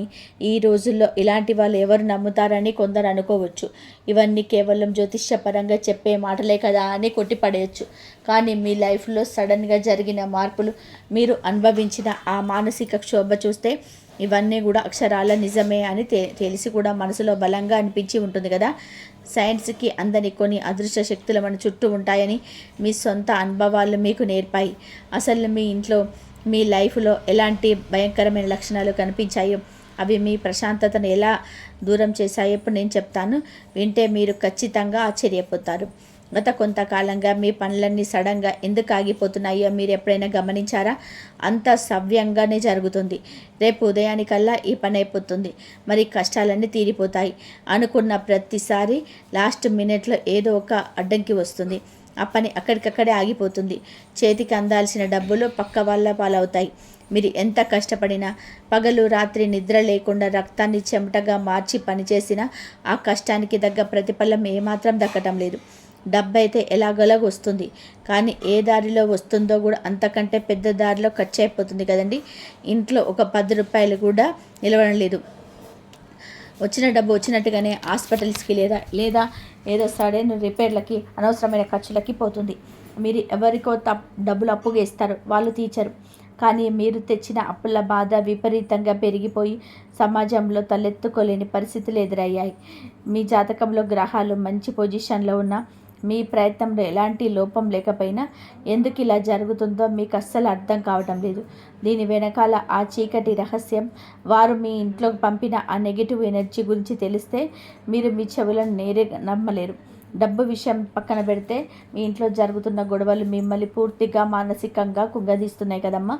ఈ రోజుల్లో ఇలాంటి వాళ్ళు ఎవరు నమ్ముతారని కొందరు అనుకోవచ్చు. ఇవన్నీ కేవలం జ్యోతిష్యపరంగా చెప్పే మాటలే కదా అని కొట్టిపడేయచ్చు. కానీ మీ లైఫ్లో సడన్గా జరిగిన మార్పులు, మీరు అనుభవించిన ఆ మానసిక క్షోభ చూస్తే ఇవన్నీ కూడా అక్షరాల నిజమే అని తెలిసి కూడా మనసులో బలంగా అనిపించి ఉంటుంది కదా. సైన్స్కి అందని కొన్ని అదృశ్య శక్తులు మన చుట్టూ ఉంటాయని మీ సొంత అనుభవాలు మీకు నేర్పాయి. అసలు మీ ఇంట్లో, మీ లైఫ్లో ఎలాంటి భయంకరమైన లక్షణాలు కనిపించాయో అవి మీ ప్రశాంతతను ఎలా దూరం చేశాయో ఇప్పుడు నేను చెప్తాను. వింటే మీరు ఖచ్చితంగా ఆశ్చర్యపోతారు. గత కొంతకాలంగా మీ పనులన్నీ సడన్గా ఎందుకు ఆగిపోతున్నాయో మీరు ఎప్పుడైనా గమనించారా? అంత సవ్యంగానే జరుగుతుంది. రేపు ఉదయానికల్లా ఈ పని అయిపోతుంది. మరి కష్టాలన్నీ తీరిపోతాయి. అనుకున్న ప్రతిసారి లాస్ట్ మినిట్లో ఏదో ఒక అడ్డంకి వస్తుంది. ఆ పని అక్కడికక్కడే ఆగిపోతుంది. చేతికి అందాల్సిన డబ్బులు పక్క వాళ్ళ పాలవుతాయి. మీరు ఎంత కష్టపడినా, పగలు రాత్రి నిద్ర లేకుండా రక్తాన్ని చెమటగా మార్చి పనిచేసినా ఆ కష్టానికి తగ్గ ప్రతిఫలం ఏమాత్రం దక్కటం లేదు. డబ్బు అయితే ఎలాగోలాగ వస్తుంది, కానీ ఏ దారిలో వస్తుందో కూడా అంతకంటే పెద్ద దారిలో ఖర్చు అయిపోతుంది కదండి. ఇంట్లో ఒక 10 రూపాయలు కూడా నిలవడం లేదు. వచ్చిన డబ్బు వచ్చినట్టుగానే హాస్పిటల్స్కి లేదా ఏదో సడన్ రిపేర్లకి, అనవసరమైన ఖర్చులకి పోతుంది. మీరు ఎవరికో డబ్బులు అప్పుగా ఇస్తారు, వాళ్ళు తీర్చరు. కానీ మీరు తెచ్చిన అప్పుల బాధ విపరీతంగా పెరిగిపోయి సమాజంలో తలెత్తుకోలేని పరిస్థితులు ఎదురయ్యాయి. మీ జాతకంలో గ్రహాలు మంచి పొజిషన్లో ఉన్న మీ ప్రయత్నంలో ఎలాంటి లోపం లేకపోయినా ఎందుకు ఇలా జరుగుతుందో మీకు అస్సలు అర్థం కావటం లేదు. దీని వెనకాల ఆ చీకటి రహస్యం, వారు మీ ఇంట్లోకి పంపిన ఆ నెగిటివ్ ఎనర్జీ గురించి తెలిస్తే మీరు మీ చెవులను నేరుగా నమ్మలేరు. డబ్బు విషయం పక్కన పెడితే మీ ఇంట్లో జరుగుతున్న గొడవలు మిమ్మల్ని పూర్తిగా మానసికంగా కుంగదీస్తున్నాయి కదమ్మా.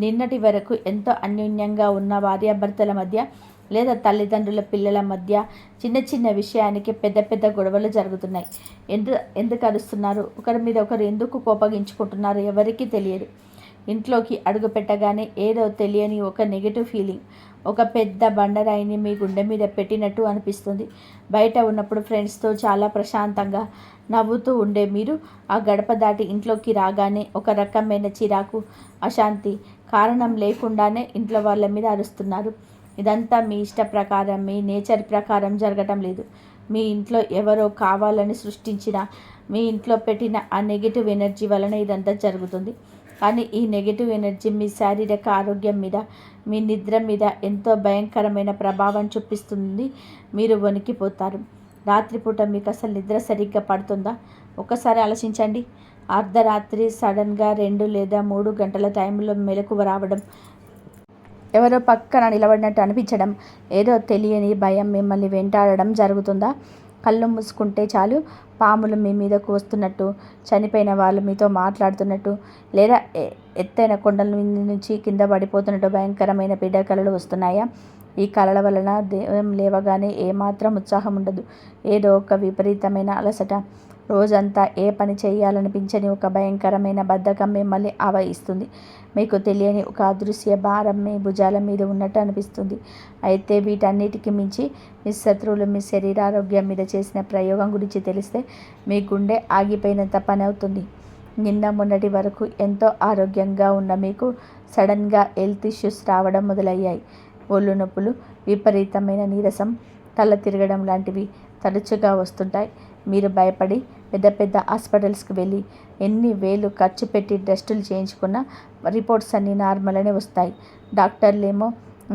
నిన్నటి వరకు ఎంతో అన్యోన్యంగా ఉన్న భార్యాభర్తల మధ్య లేదా తల్లిదండ్రుల పిల్లల మధ్య చిన్న చిన్న విషయానికి పెద్ద పెద్ద గొడవలు జరుగుతున్నాయి. ఎందుకు అరుస్తున్నారు, ఒకరి మీద ఒకరు ఎందుకు కోపగించుకుంటున్నారు ఎవరికీ తెలియదు. ఇంట్లోకి అడుగు పెట్టగానే ఏదో తెలియని ఒక నెగిటివ్ ఫీలింగ్, ఒక పెద్ద బండరాయిని మీ గుండె మీద పెట్టినట్టు అనిపిస్తుంది. బయట ఉన్నప్పుడు ఫ్రెండ్స్తో చాలా ప్రశాంతంగా నవ్వుతూ ఉండే మీరు ఆ గడప దాటి ఇంట్లోకి రాగానే ఒక రకమైన చిరాకు, అశాంతి, కారణం లేకుండానే ఇంట్లో వాళ్ళ మీద అరుస్తున్నారు. ఇదంతా మీ ఇష్ట ప్రకారం, మీ నేచర్ ప్రకారం జరగటం లేదు. మీ ఇంట్లో ఎవరో కావాలని సృష్టించిన, మీ ఇంట్లో పెట్టిన ఆ నెగిటివ్ ఎనర్జీ వలన ఇదంతా జరుగుతుంది. కానీ ఈ నెగిటివ్ ఎనర్జీ మీ శారీరక ఆరోగ్యం మీద, మీ నిద్ర మీద ఎంతో భయంకరమైన ప్రభావం చూపిస్తుంది. మీరు వణికిపోతారు. రాత్రిపూట మీకు అసలు నిద్ర సరిగ్గా పడుతుందా? ఒక్కసారి ఆలోచించండి. అర్ధరాత్రి సడన్గా 2 లేదా 3 గంటల టైంలో మెలకువ రావడం, ఎవరో పక్కన నిలబడినట్టు అనిపించడం, ఏదో తెలియని భయం మిమ్మల్ని వెంటాడడం జరుగుతుందా? కళ్ళు మూసుకుంటే చాలు పాములు మీ మీదకు వస్తున్నట్టు, చనిపోయిన వాళ్ళు మీతో మాట్లాడుతున్నట్టు, లేదా ఎత్తైన కొండల నుంచి కింద పడిపోతున్నట్టు భయంకరమైన పీడ కళలు వస్తున్నాయా? ఈ కళల వలన దేవం లేవగానే ఏమాత్రం ఉత్సాహం ఉండదు. ఏదో ఒక విపరీతమైన అలసట, రోజంతా ఏ పని చేయాలనిపించని ఒక భయంకరమైన బద్ధకం మిమ్మల్ని ఆవహిస్తుంది. మీకు తెలియని ఒక అదృశ్య భారం మీ భుజాల మీద ఉన్నట్టు అనిపిస్తుంది. అయితే వీటన్నిటికి మించి మీ శత్రువులు మీ శరీరారోగ్యం మీద చేసిన ప్రయోగం గురించి తెలిస్తే మీ గుండె ఆగిపోయినంత పని అవుతుంది. నిన్న మొన్నటి వరకు ఎంతో ఆరోగ్యంగా ఉన్న మీకు సడన్గా హెల్త్ ఇష్యూస్ రావడం మొదలయ్యాయి. ఒళ్ళు నొప్పులు, విపరీతమైన నీరసం, తల తిరగడం లాంటివి తరచుగా వస్తుంటాయి. మీరు భయపడి పెద్ద పెద్ద హాస్పిటల్స్కి వెళ్ళి ఎన్ని వేలు ఖర్చు పెట్టి టెస్టులు చేయించుకున్నా రిపోర్ట్స్ అన్నీ నార్మల్ అనే వస్తాయి. డాక్టర్లేమో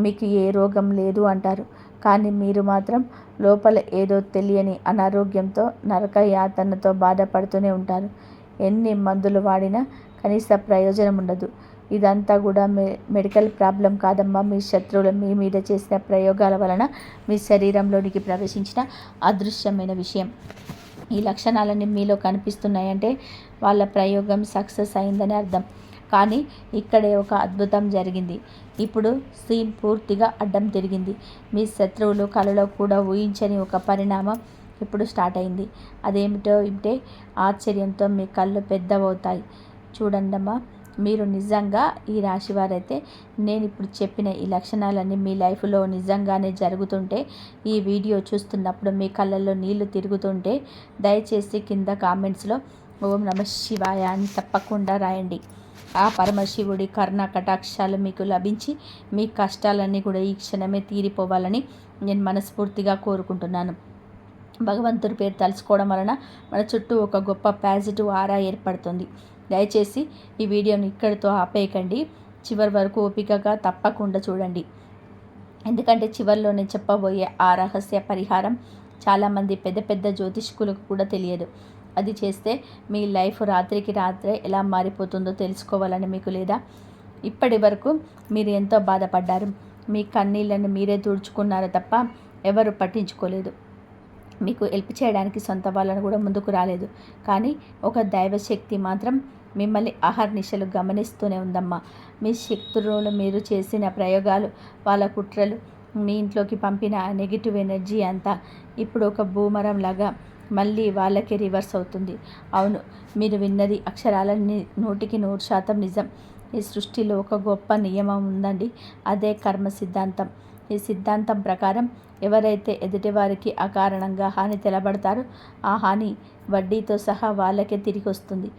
మీకు ఏ రోగం లేదు అంటారు. కానీ మీరు మాత్రం లోపల ఏదో తెలియని అనారోగ్యంతో, నరక యాతనతో బాధపడుతూనే ఉంటారు. ఎన్ని మందులు వాడినా కనీస ప్రయోజనం ఉండదు. ఇదంతా కూడా మెడికల్ ప్రాబ్లం కాదమ్మా, మీ శత్రువులు మీ మీద చేసిన ప్రయోగాల వలన మీ శరీరంలోనికి ప్రవేశించిన అదృశ్యమైన విషయం. ఈ లక్షణాలన్నీ మీలో కనిపిస్తున్నాయంటే వాళ్ళ ప్రయోగం సక్సెస్ అయిందని అర్థం. కానీ ఇక్కడే ఒక అద్భుతం జరిగింది. ఇప్పుడు సీన్ పూర్తిగా అడ్డం తిరిగింది. మీ శత్రువులు కలలో కూడా ఊహించని ఒక పరిణామం ఇప్పుడు స్టార్ట్ అయింది. అదేమిటో వింటే ఆశ్చర్యంతో మీ కళ్ళు పెద్దవవుతాయి. చూడండమ్మా, మీరు నిజంగా ఈ రాశివారైతే నేను ఇప్పుడు చెప్పిన ఈ లక్షణాలన్నీ మీ లైఫ్లో నిజంగానే జరుగుతుంటే, ఈ వీడియో చూస్తున్నప్పుడు మీ కళ్ళల్లో నీళ్లు తిరుగుతుంటే దయచేసి కింద కామెంట్స్లో ఓం నమః శివాయ అని తప్పకుండా రాయండి. ఆ పరమశివుడి కరుణ కటాక్షాలు మీకు లభించి మీ కష్టాలన్నీ కూడా ఈ క్షణమే తీరిపోవాలని నేను మనస్ఫూర్తిగా కోరుకుంటున్నాను. భగవంతుడి పేరు తలుచుకోవడం వలన మన చుట్టూ ఒక గొప్ప పాజిటివ్ ఆరా ఏర్పడుతుంది. దయచేసి ఈ వీడియోని ఇక్కడితో ఆపేయకండి. చివరి వరకు ఓపికగా తప్పకుండా చూడండి. ఎందుకంటే చివరిలో నేను చెప్పబోయే ఆ రహస్య పరిహారం చాలామంది పెద్ద పెద్ద జ్యోతిష్కులకు కూడా తెలియదు. అది చేస్తే మీ లైఫ్ రాత్రికి రాత్రే ఎలా మారిపోతుందో తెలుసుకోవాలని మీకు లేదా? ఇప్పటి వరకు మీరు ఎంతో బాధపడ్డారు. మీ కన్నీళ్లను మీరే తుడుచుకున్నారు తప్ప ఎవరు పట్టించుకోలేదు. మీకు హెల్ప్ చేయడానికి సొంత వాళ్ళను కూడా ముందుకు రాలేదు. కానీ ఒక దైవశక్తి మాత్రం మిమ్మల్ని అహర్నిశలు గమనిస్తూనే ఉందమ్మా. మీ శత్రువులు మీరు చేసిన ప్రయోగాలు, వాళ్ళ కుట్రలు, మీ ఇంట్లోకి పంపిన ఆ నెగిటివ్ ఎనర్జీ అంతా ఇప్పుడు ఒక బూమరం లాగా మళ్ళీ వాళ్ళకే రివర్స్ అవుతుంది. అవును, మీరు విన్నది అక్షరాలని 100% నిజం. ఈ సృష్టిలో ఒక గొప్ప నియమం ఉందండి. అదే కర్మ సిద్ధాంతం. ఈ సిద్ధాంతం ప్రకారం ఎవరైతే ఎదుటివారికి అకారణంగా హాని తెలబడతారో ఆ హాని వడ్డీతో సహా వాళ్ళకే తిరిగి వస్తుంది.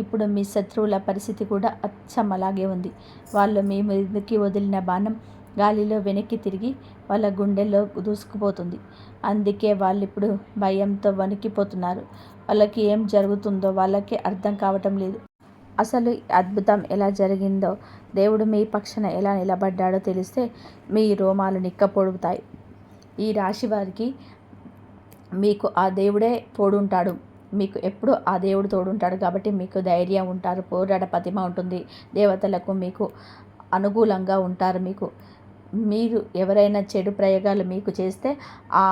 ఇప్పుడు మీ శత్రువుల పరిస్థితి కూడా అచ్చం అలాగే ఉంది. వాళ్ళు మీ మీదకి వదిలిన బాణం గాలిలో వెనక్కి తిరిగి వాళ్ళ గుండెల్లో దూసుకుపోతుంది. అందుకే వాళ్ళు ఇప్పుడు భయంతో వణికిపోతున్నారు. వాళ్ళకి ఏం జరుగుతుందో వాళ్ళకే అర్థం కావటం లేదు. అసలు ఈ అద్భుతం ఎలా జరిగిందో, దేవుడు మీ పక్షాన ఎలా నిలబడ్డాడో తెలిస్తే మీ రోమాలు నిక్కపొడుగుతాయి. ఈ రాశి వారికి మీకు ఆ దేవుడే తోడుంటాడు. మీకు ఎప్పుడు ఆ దేవుడు తోడుంటాడు కాబట్టి మీకు ధైర్యం ఉంటారు, పోరాట పటిమ ఉంటుంది. దేవతలకు మీకు అనుకూలంగా ఉంటారు. మీరు ఎవరైనా చెడు ప్రయోగాలు మీకు చేస్తే ఆ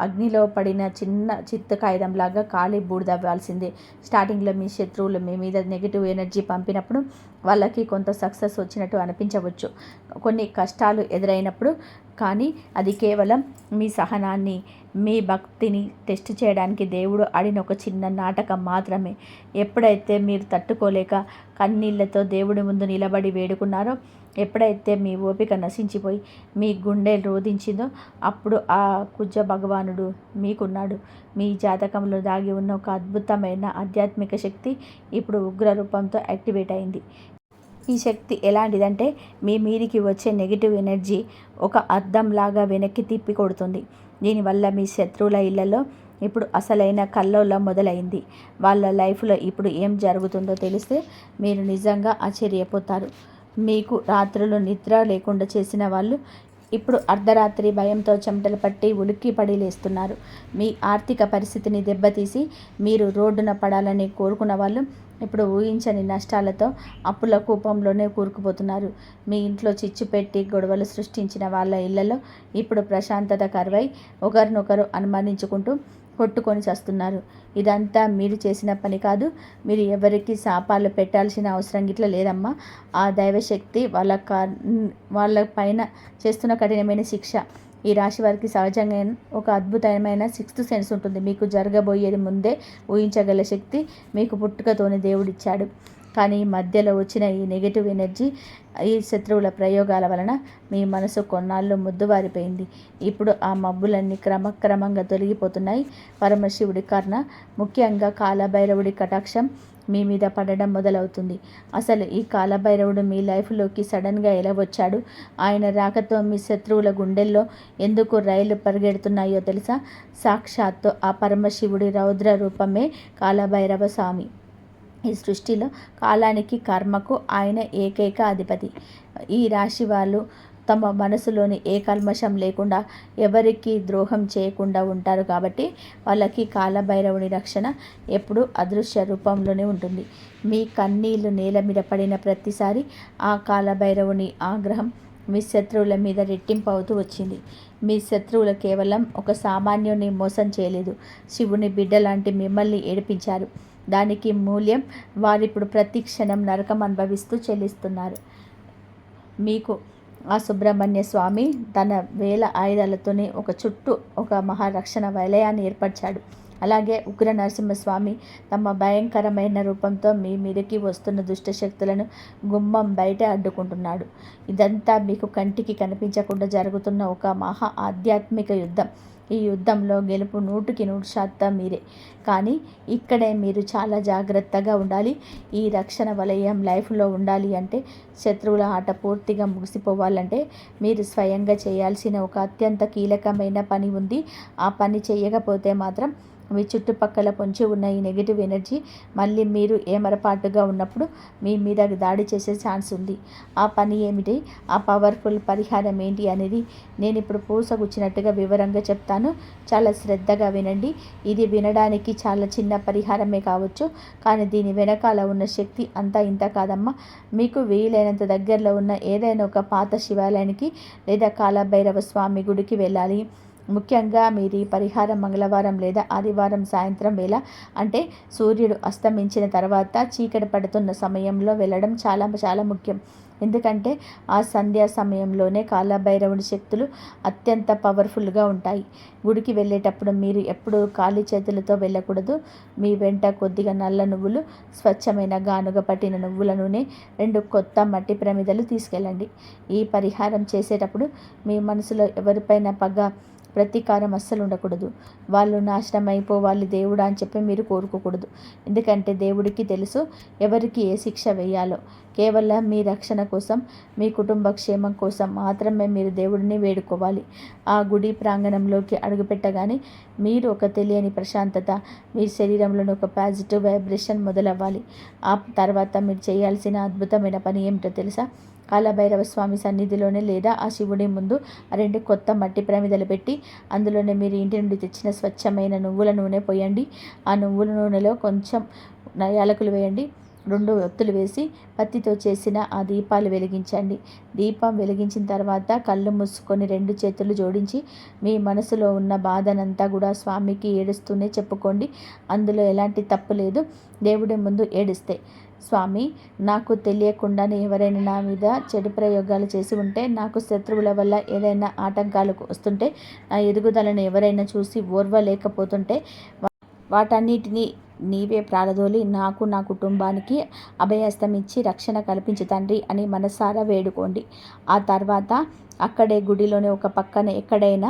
అగ్నిలో పడిన చిన్న చిత్తు కాగితంలాగా కాలి బూడిదవ్వాల్సిందే. స్టార్టింగ్లో మీ శత్రువులు మీ మీద నెగిటివ్ ఎనర్జీ పంపినప్పుడు వాళ్ళకి కొంత సక్సెస్ వచ్చినట్టు అనిపించవచ్చు, కొన్ని కష్టాలు ఎదురైనప్పుడు. కానీ అది కేవలం మీ సహనాన్ని, మీ భక్తిని టెస్ట్ చేయడానికి దేవుడు ఆడిన ఒక చిన్న నాటకం మాత్రమే. ఎప్పుడైతే మీరు తట్టుకోలేక కన్నీళ్లతో దేవుడి ముందు నిలబడి వేడుకున్నారో, ఎప్పుడైతే మీ ఓపిక నశించిపోయి మీ గుండె రోధించిందో అప్పుడు ఆ కుజ భగవానుడు మీకున్నాడు. మీ జాతకంలో దాగి ఉన్న ఒక అద్భుతమైన ఆధ్యాత్మిక శక్తి ఇప్పుడు ఉగ్ర రూపంతో యాక్టివేట్ అయింది. ఈ శక్తి ఎలాంటిదంటే మీ మీదికి వచ్చే నెగిటివ్ ఎనర్జీ ఒక అద్దంలాగా వెనక్కి తిప్పి కొడుతుంది. దీనివల్ల మీ శత్రువుల ఇళ్లలో ఇప్పుడు అసలైన కల్లోలం మొదలైంది. వాళ్ళ లైఫ్లో ఇప్పుడు ఏం జరుగుతుందో తెలిస్తే మీరు నిజంగా ఆశ్చర్యపోతారు. మీకు రాత్రులు నిద్ర లేకుండా చేసిన వాళ్ళు ఇప్పుడు అర్ధరాత్రి భయంతో చెమటలు పట్టి ఉలిక్కిపడి లేస్తున్నారు. మీ ఆర్థిక పరిస్థితిని దెబ్బతీసి మీరు రోడ్డున పడాలని కోరుకున్న వాళ్ళు ఇప్పుడు ఊహించని నష్టాలతో అప్పుల కూపంలోనే కూరుకుపోతున్నారు. మీ ఇంట్లో చిచ్చు పెట్టి గొడవలు సృష్టించిన వాళ్ళ ఇళ్లలో ఇప్పుడు ప్రశాంతత కరువై ఒకరినొకరు అనుమానించుకుంటూ కొట్టుకొని చస్తున్నారు. ఇదంతా మీరు చేసిన పని కాదు. మీరు ఎవరికి శాపాలు పెట్టాల్సిన అవసరం గిట్ల లేదమ్మా. ఆ దైవశక్తి వాళ్ళ పైన చేస్తున్న కఠినమైన శిక్ష. ఈ రాశి వారికి సహజంగా ఒక అద్భుతమైన 6th సెన్స్ ఉంటుంది. మీకు జరగబోయేది ముందే ఊహించగల శక్తి మీకు పుట్టుకతోనే దేవుడిచ్చాడు. కానీ మధ్యలో వచ్చిన ఈ నెగిటివ్ ఎనర్జీ, ఈ శత్రువుల ప్రయోగాల వలన మీ మనసు కొన్నాళ్ళు ముద్దువారిపోయింది. ఇప్పుడు ఆ మబ్బులన్నీ క్రమక్రమంగా తొలగిపోతున్నాయి. పరమశివుడి కర్ణ, ముఖ్యంగా కాలభైరవుడి కటాక్షం మీ మీద పడడం మొదలవుతుంది. అసలు ఈ కాలభైరవుడు మీ లైఫ్లోకి సడన్గా ఎలా వచ్చాడు, ఆయన రాకతో మీ శత్రువుల గుండెల్లో ఎందుకు రైళ్లు పరిగెడుతున్నాయో తెలుసా? సాక్షాత్తు ఆ పరమశివుడి రౌద్ర రూపమే కాలభైరవ స్వామి. ఈ సృష్టిలో కాలానికి, కర్మకు ఆయన ఏకైక అధిపతి. ఈ రాశి వాళ్ళు తమ మనసులోని ఏ కల్మషం లేకుండా ఎవరికి ద్రోహం చేయకుండా ఉంటారు కాబట్టి వాళ్ళకి కాలభైరవుని రక్షణ ఎప్పుడూ అదృశ్య రూపంలోనే ఉంటుంది. మీ కన్నీళ్లు నేల మీద పడిన ప్రతిసారి ఆ కాలభైరవుని ఆగ్రహం మీ శత్రువుల మీద రెట్టింపు అవుతూ వచ్చింది. మీ శత్రువులు కేవలం ఒక సామాన్యుని మోసం చేయలేదు, శివుని బిడ్డ లాంటి మిమ్మల్ని ఏడిపించారు. దానికి మూల్యం వారిప్పుడు ప్రతి క్షణం నరకం అనుభవిస్తూ చెల్లిస్తున్నారు. మీకు ఆ సుబ్రహ్మణ్య స్వామి తన 1000 ఆయుధాలతోనే ఒక చుట్టూ ఒక మహారక్షణ వలయాన్ని ఏర్పరిచాడు. అలాగే ఉగ్ర నరసింహస్వామి తమ భయంకరమైన రూపంతో మీ మీదకి వస్తున్న దుష్టశక్తులను గుమ్మం బయట అడ్డుకుంటున్నాడు. ఇదంతా మీకు కంటికి కనిపించకుండా జరుగుతున్న ఒక మహా ఆధ్యాత్మిక యుద్ధం. ఈ యుద్ధంలో గెలుపు 100% మీరే. కానీ ఇక్కడే మీరు చాలా జాగ్రత్తగా ఉండాలి. ఈ రక్షణ వలయం లైఫ్లో ఉండాలి అంటే, శత్రువుల ఆట పూర్తిగా ముగిసిపోవాలంటే మీరు స్వయంగా చేయాల్సిన ఒక అత్యంత కీలకమైన పని ఉంది. ఆ పని చేయకపోతే మాత్రం మీ చుట్టుపక్కల పొంచి ఉన్న ఈ నెగిటివ్ ఎనర్జీ మళ్ళీ మీరు ఏమరపాటుగా ఉన్నప్పుడు మీ మీద దాడి చేసే ఛాన్స్ ఉంది. ఆ పని ఏమిటి, ఆ పవర్ఫుల్ పరిహారం ఏంటి అనేది నేను ఇప్పుడు పూసగుచ్చినట్టుగా వివరంగా చెప్తాను. చాలా శ్రద్ధగా వినండి. ఇది వినడానికి చాలా చిన్న పరిహారమే కావచ్చు, కానీ దీని వెనకాల ఉన్న శక్తి అంతా ఇంత కాదమ్మా. మీకు వీలైనంత దగ్గరలో ఉన్న ఏదైనా ఒక పాత శివాలయానికి లేదా కాలభైరవ స్వామి గుడికి వెళ్ళాలి. ముఖ్యంగా మీరు ఈ పరిహారం మంగళవారం లేదా ఆదివారం సాయంత్రం వేళ, అంటే సూర్యుడు అస్తమించిన తర్వాత చీకటి పడుతున్న సమయంలో వెళ్ళడం చాలా చాలా ముఖ్యం. ఎందుకంటే ఆ సంధ్యా సమయంలోనే కాలభైరవుడి శక్తులు అత్యంత పవర్ఫుల్గా ఉంటాయి. గుడికి వెళ్ళేటప్పుడు మీరు ఎప్పుడూ ఖాళీ చేతులతో వెళ్ళకూడదు. మీ వెంట కొద్దిగా నల్ల నువ్వులు, స్వచ్ఛమైన గానుగ పట్టిన నువ్వుల నూనె, 2 కొత్త మట్టి ప్రమిదలు తీసుకెళ్ళండి. ఈ పరిహారం చేసేటప్పుడు మీ మనసులో ఎవరిపైన పగ, ప్రతీకారం అస్సలు ఉండకూడదు. వాళ్ళు నాశనం అయిపోవాలి దేవుడా అని చెప్పి మీరు కోరుకోకూడదు. ఎందుకంటే దేవుడికి తెలుసు ఎవరికి ఏ శిక్ష వేయాలో. కేవలం మీ రక్షణ కోసం, మీ కుటుంబ క్షేమం కోసం మాత్రమే మీరు దేవుడిని వేడుకోవాలి. ఆ గుడి ప్రాంగణంలోకి అడుగుపెట్టగానే మీరు ఒక తెలియని ప్రశాంతత, మీ శరీరంలోని ఒక పాజిటివ్ వైబ్రేషన్ మొదలవ్వాలి. ఆ తర్వాత మీరు చేయాల్సిన అద్భుతమైన పని ఏమిటో తెలుసా? కాలభైరవ స్వామి సన్నిధిలోనే లేదా ఆ శివుడి ముందు 2 కొత్త మట్టి ప్రమిదలు పెట్టి అందులోనే మీరు ఇంటి నుండి తెచ్చిన స్వచ్ఛమైన నువ్వుల నూనె పోయండి. ఆ నువ్వుల నూనెలో కొంచెం యాలకులు వేయండి. 2 ఒత్తులు వేసి పత్తితో చేసిన ఆ దీపాలు వెలిగించండి. దీపం వెలిగించిన తర్వాత కళ్ళు మూసుకొని 2 చేతులు జోడించి మీ మనసులో ఉన్న బాధనంతా కూడా స్వామికి ఏడుస్తూనే చెప్పుకోండి. అందులో ఎలాంటి తప్పు లేదు. దేవుడి ముందు ఏడిస్తే, స్వామి, నాకు తెలియకుండానే ఎవరైనా నా మీద చెడు ప్రయోగాలు చేసి ఉంటే, నాకు శత్రువుల వల్ల ఏదైనా ఆటంకాలు వస్తుంటే, నా ఎదుగుదలను ఎవరైనా చూసి ఓర్వలేకపోతుంటే వాటన్నిటినీ నీవే ప్రారదోలి నాకు, నా కుటుంబానికి అభయస్తమిచ్చి రక్షణ కల్పించు తండ్రి అని మనసారా వేడుకోండి. ఆ తర్వాత అక్కడే గుడిలోనే ఒక పక్కన ఎక్కడైనా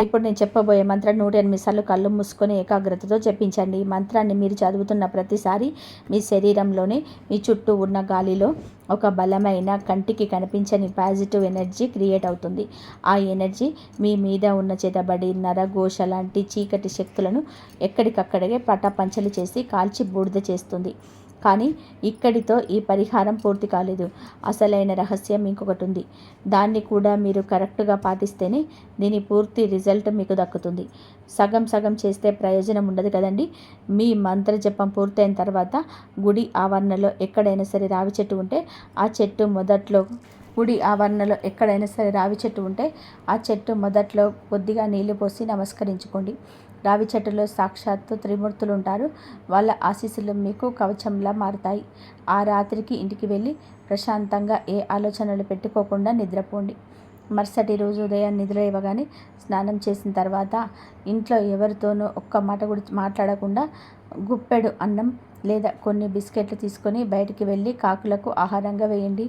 ఇప్పుడు నేను చెప్పబోయే మంత్రం 108 సార్లు కళ్ళు మూసుకొని ఏకాగ్రతతో జపించండి. ఈ మంత్రాన్ని మీరు చదువుతున్న ప్రతిసారి మీ శరీరంలోనే, మీ చుట్టూ ఉన్న గాలిలో ఒక బలమైన, కంటికి కనిపించని పాజిటివ్ ఎనర్జీ క్రియేట్ అవుతుంది. ఆ ఎనర్జీ మీ మీద ఉన్న చేతబడి, నరఘోష లాంటి చీకటి శక్తులను ఎక్కడికక్కడే పటాపంచలు చేసి కాల్చి బూడిద చేస్తుంది. కానీ ఇక్కడితో ఈ పరిహారం పూర్తి కాలేదు. అసలైన రహస్యం ఇంకొకటి ఉంది. దాన్ని కూడా మీరు కరెక్ట్గా పాటిస్తేనే దీని పూర్తి రిజల్ట్ మీకు దక్కుతుంది. సగం సగం చేస్తే ప్రయోజనం ఉండదు కదండి. మీ మంత్ర జపం పూర్తయిన తర్వాత గుడి ఆవరణలో ఎక్కడైనా సరే రావి చెట్టు ఉంటే ఆ చెట్టు మొదట్లో కొద్దిగా నీళ్లు పోసి నమస్కరించుకోండి. రావి చెట్టులో సాక్షాత్తు త్రిమూర్తులు ఉంటారు. వాళ్ళ ఆశీస్సులు మీకు కవచంలా మారుతాయి. ఆ రాత్రికి ఇంటికి వెళ్ళి ప్రశాంతంగా ఏ ఆలోచనలు పెట్టుకోకుండా నిద్రపోండి. మరుసటి రోజు ఉదయం నిద్ర ఇవ్వగానే స్నానం చేసిన తర్వాత ఇంట్లో ఎవరితోనూ ఒక్క మాట కూడా మాట్లాడకుండా గుప్పెడు అన్నం లేదా కొన్ని బిస్కెట్లు తీసుకొని బయటికి వెళ్ళి కాకులకు ఆహారంగా వేయండి.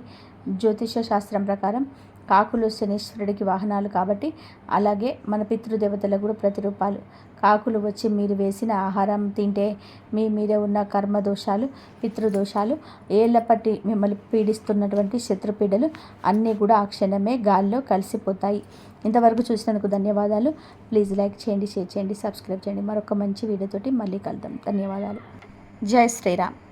జ్యోతిష శాస్త్రం ప్రకారం కాకులు శనీశ్వరుడికి వాహనాలు కాబట్టి, అలాగే మన పితృదేవతలకు కూడా ప్రతిరూపాలు. కాకులు వచ్చి మీరు వేసిన ఆహారం తింటే మీ మీద ఉన్న కర్మదోషాలు, పితృదోషాలు, ఏళ్లపట్టి మిమ్మల్ని పీడిస్తున్నటువంటి శత్రుపీడలు అన్నీ కూడా ఆ క్షణమే గాల్లో కలిసిపోతాయి. ఇంతవరకు చూసినందుకు ధన్యవాదాలు. ప్లీజ్ లైక్ చేయండి, షేర్ చేయండి, సబ్స్క్రైబ్ చేయండి. మరొక మంచి వీడియోతోటి మళ్ళీ కలుద్దాం. ధన్యవాదాలు. జై శ్రీరామ్.